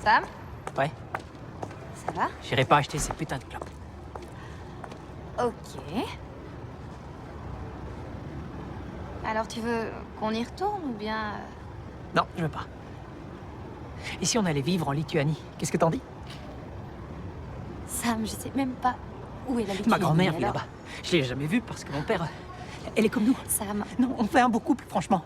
Sam? Ouais. Ça va? J'irai pas acheter ces putains de clopes. Ok. Alors tu veux qu'on y retourne ou bien... Non, je veux pas. Et si on allait vivre en Lituanie? Qu'est-ce que t'en dis? Sam, je sais même pas où est la Lituanie. Ma grand-mère vit alors. là-bas. Je l'ai jamais vue parce que mon père... Elle est comme nous. Sam... Non, on fait un beau couple, franchement.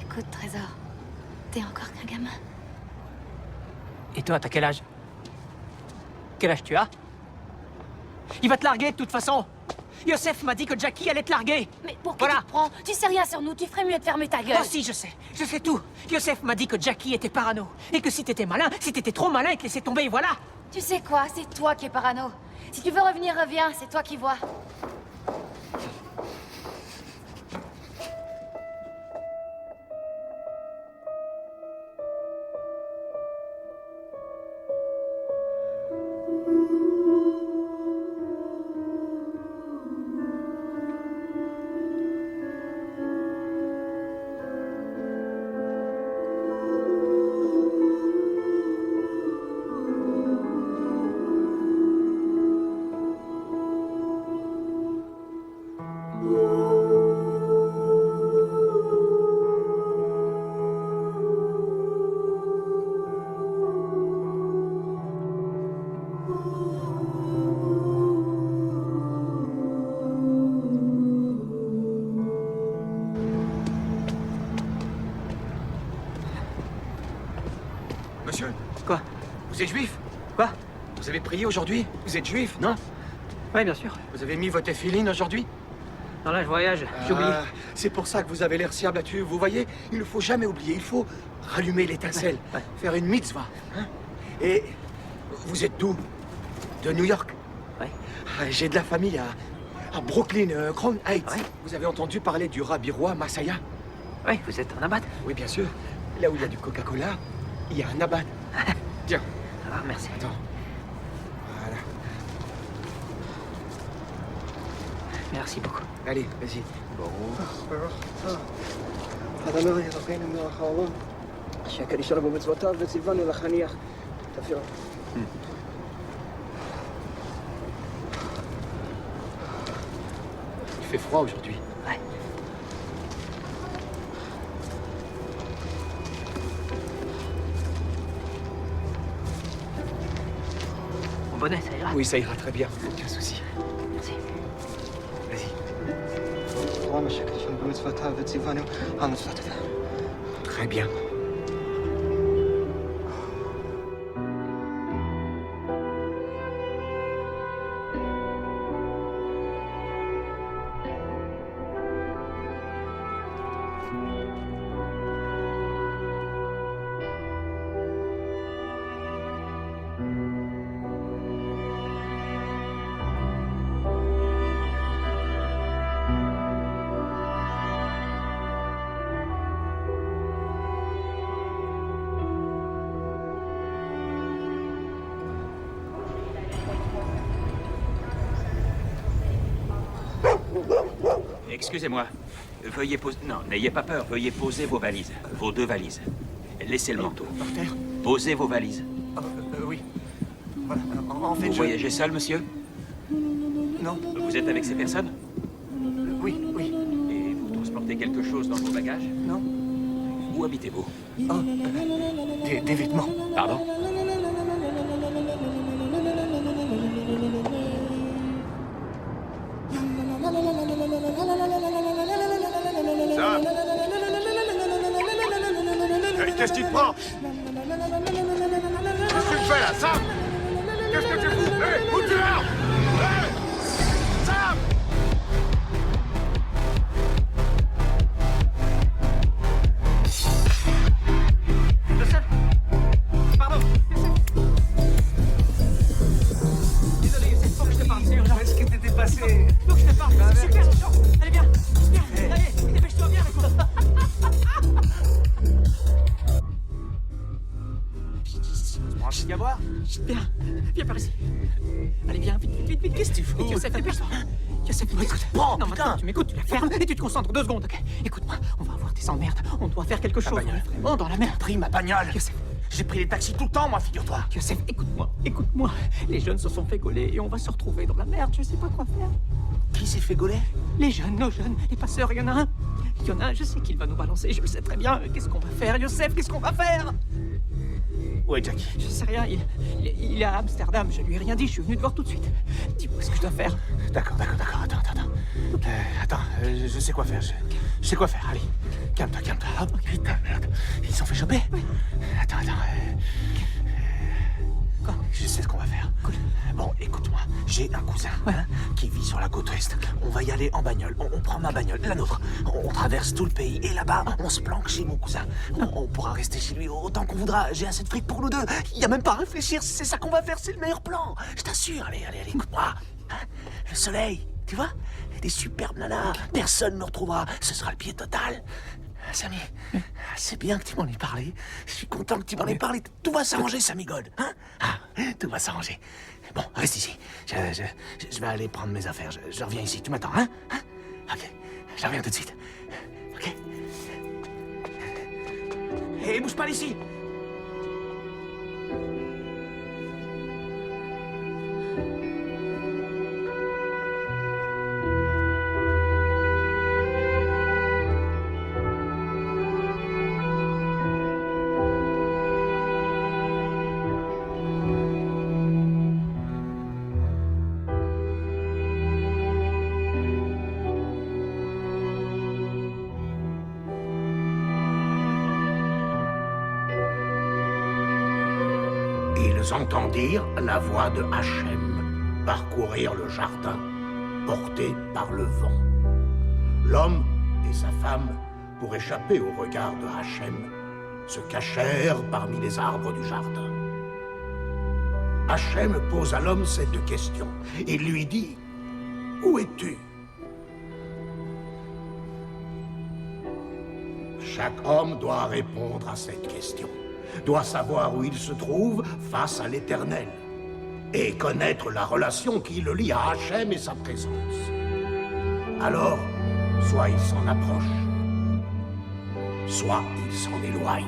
Écoute, Trésor, t'es encore qu'un gamin. Et toi, t'as quel âge? Quel âge tu as? Il va te larguer de toute façon. Yosef m'a dit que Jackie allait te larguer. Mais pour qui tu te prends? Tu sais rien sur nous, tu ferais mieux de fermer ta gueule. Oh si, je sais tout. Yosef m'a dit que Jackie était parano. Et que si t'étais malin, si t'étais trop malin, il te laissait tomber, et voilà. Tu sais quoi? C'est toi qui es parano. Si tu veux revenir, reviens, c'est toi qui vois. Vous êtes juif? Quoi? Vous avez prié aujourd'hui? Vous êtes juif, non? Oui, bien sûr. Vous avez mis votre tefilin aujourd'hui? Non, là, je voyage. J'ai oublié. C'est pour ça que vous avez l'air si abattu. Vous voyez, il ne faut jamais oublier. Il faut rallumer l'étincelle. Faire une mitzvah. Hein? Et vous êtes d'où? De New York? Oui. J'ai de la famille à Brooklyn, Crown Heights. Ouais. Vous avez entendu parler du Rabbi Roi Masaya? Oui, vous êtes un abat? Oui, bien sûr. Là où il y a du Coca-Cola, il y a un abat. Tiens. Ah, merci. Attends. Voilà. Merci beaucoup. Allez, vas-y. Bon. Il fait froid aujourd'hui. Ouais. Mon bonnet, ça ira? Oui, ça ira très bien. Aucun souci. Merci. Vas-y. Très bien. Excusez-moi. Veuillez poser... Non, n'ayez pas peur. Veuillez poser vos valises. Vos 2 valises. Laissez le manteau. Par terre? Posez vos valises. Oui. Voilà. En fait, Vous voyagez seul, monsieur? Non. Vous êtes avec ces personnes? Oui, oui. Et vous transportez quelque chose dans vos bagages? Non. Où habitez-vous? Oh, des vêtements. Pardon? Sam! Qu'est-ce qui te prend? Qu'est-ce que tu fais là, Sam? Qu'est-ce que tu fous? Hé, où tu vas? Hé! Sam! Joseph! Pardon! Désolé, Youssef, faut que je te parle, c'est urgent. Qu'est-ce qui t'était passé? Faut que je te parle, c'est super urgent. Allez, viens! Viens, allez, dépêche-toi, viens avec moi. Tu prends un petit à boire? Viens par ici. Allez, viens, vite. Qu'est-ce que tu fous? Youssef, dépêche-toi. Youssef, écoute. Prends, non, putain. maintenant, tu m'écoutes, tu la fermes et tu te concentres 2 secondes, ok? Écoute-moi, on va avoir des emmerdes. On doit faire quelque chose. bagnole. On est vraiment dans la merde. Pris ma bagnole. Youssef. J'ai pris les taxis tout le temps, moi, figure-toi. Youssef, écoute-moi. Les jeunes se sont fait gauler et on va se retrouver dans la merde. Je sais pas quoi faire. Qui s'est fait gauler? Les jeunes, nos jeunes, les passeurs, il y en a un, je sais qu'il va nous balancer, je le sais très bien. Qu'est-ce qu'on va faire, Youssef? Qu'est-ce qu'on va faire? Où est Jackie? Je sais rien, il est à Amsterdam, je lui ai rien dit, je suis venu te voir tout de suite. Dis-moi ce que je dois faire. D'accord, attends. Attends, je sais quoi faire, je sais quoi faire, allez. Calme-toi. Hop, putain, merde. Ils se sont fait choper? Oui. Attends. Quoi? Je sais ce qu'on va faire. Cool. Bon, écoute-moi, j'ai un cousin qui vit sur la côte ouest. On va y aller en bagnole. On prend ma bagnole, la nôtre. On traverse tout le pays et là-bas, on se planque chez mon cousin. On pourra rester chez lui autant qu'on voudra. J'ai assez de fric pour nous deux. Il n'y a même pas à réfléchir. C'est ça qu'on va faire. C'est le meilleur plan. Je t'assure. Allez, écoute-moi. Hein? Le soleil, tu vois? Des superbes nanas. Personne ne me retrouvera. Ce sera le pied total. Samy, c'est bien que tu m'en aies parlé. Je suis content que tu m'en aies parlé. Tout va s'arranger, Samy God. Hein? Tout va s'arranger. Bon, reste ici. Je vais aller prendre mes affaires. Je reviens ici. Tu m'attends, hein? Ok. Je reviens tout de suite. Ok? Hé, bouge pas d'ici! ils entendirent la voix de Hachem parcourir le jardin, porté par le vent. L'homme et sa femme, pour échapper au regard de Hachem, se cachèrent parmi les arbres du jardin. Hachem pose à l'homme cette question. Il lui dit, « Où es-tu » Chaque homme doit répondre à cette question, doit savoir où il se trouve face à l'Éternel, et connaître la relation qui le lie à Hachem et sa présence. Alors, soit il s'en approche, soit il s'en éloigne.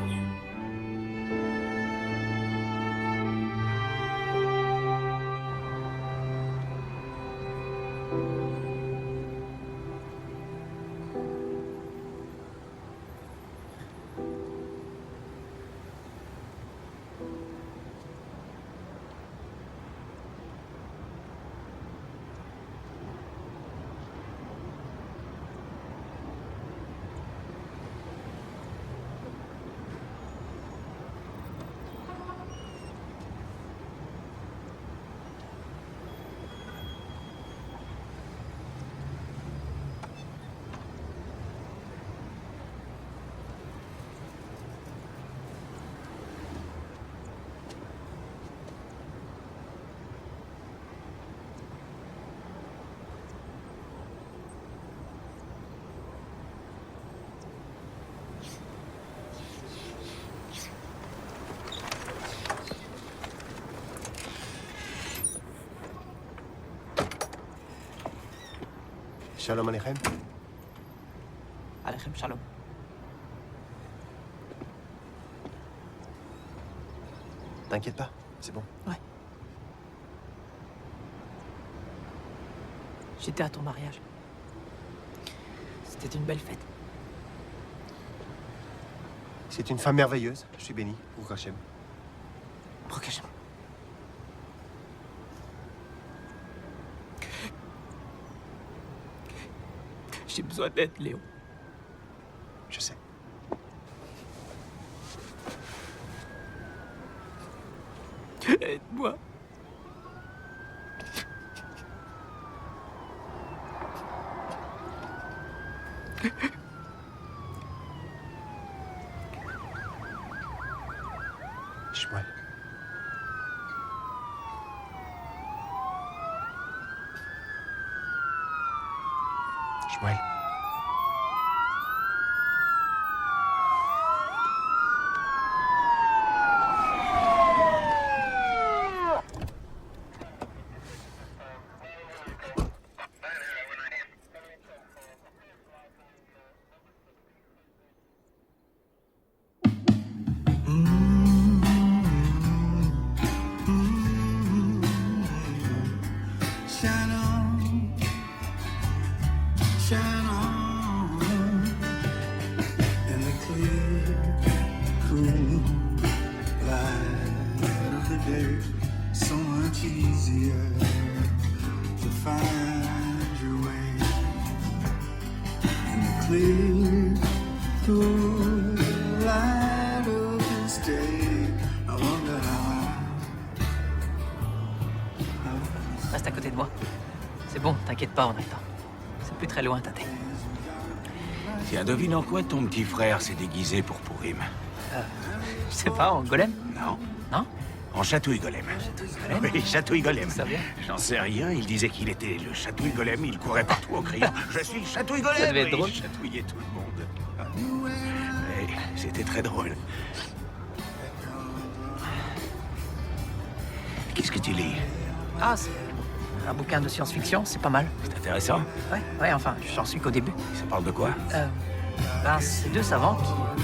Shalom Aleichem. Aleichem Shalom. T'inquiète pas, c'est bon. Ouais. J'étais à ton mariage. C'était une belle fête. C'est une femme merveilleuse, je suis béni, pour Hachem. Pour Hachem. J'ai besoin d'aide, Léo. Je sais. Aide-moi. Shmuel. Shmuel. Reste à côté de moi. C'est bon, t'inquiète pas, on a le temps. C'est plus très loin, Tate. Tiens, devine en quoi ton petit frère s'est déguisé pour Purim. Je sais pas, en golem? Non. Non? En chatouille golem. Golem? Oui, chatouille golem. Ça vient? J'en sais rien, il disait qu'il était le chatouille golem, il courait partout en criant « Je suis le chatouille golem !» Ça devait être drôle. Il chatouillait tout le monde. Oui, c'était très drôle. Qu'est-ce que tu lis? Ah, c'est un bouquin de science-fiction, c'est pas mal. C'est intéressant. Ouais, enfin, j'en suis qu'au début. Ça parle de quoi? C'est deux savants qui pourraient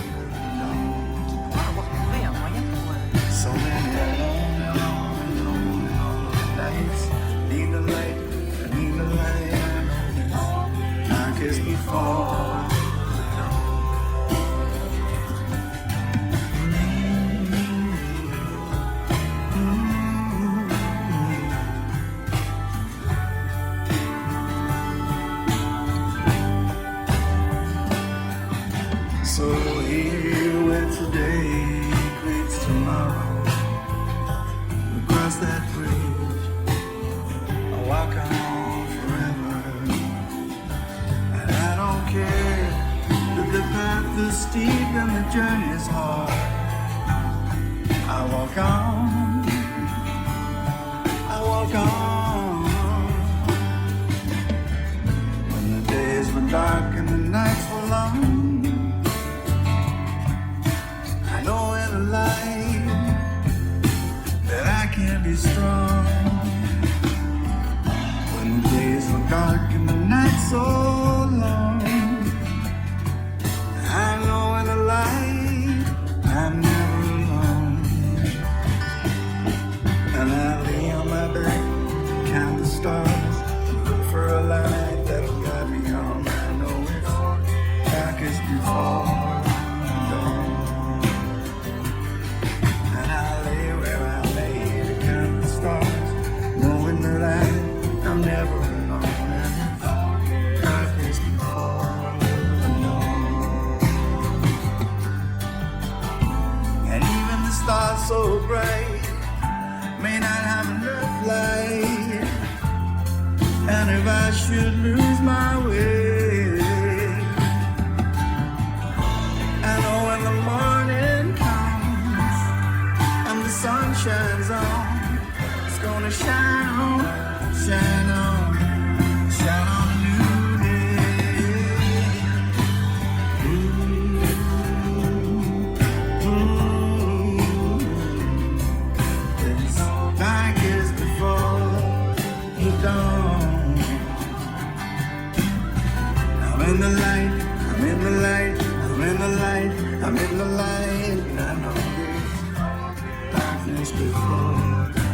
avoir trouvé un moyen pour... So here where today greets tomorrow, And if I should lose my way, I know when the morning comes and the sun shines on, it's gonna shine on, shine on, shine on a new day. It's like it's before the dawn. I'm in the light, I'm in the light, I'm in the light, I'm in the light, and I know there's darkness before.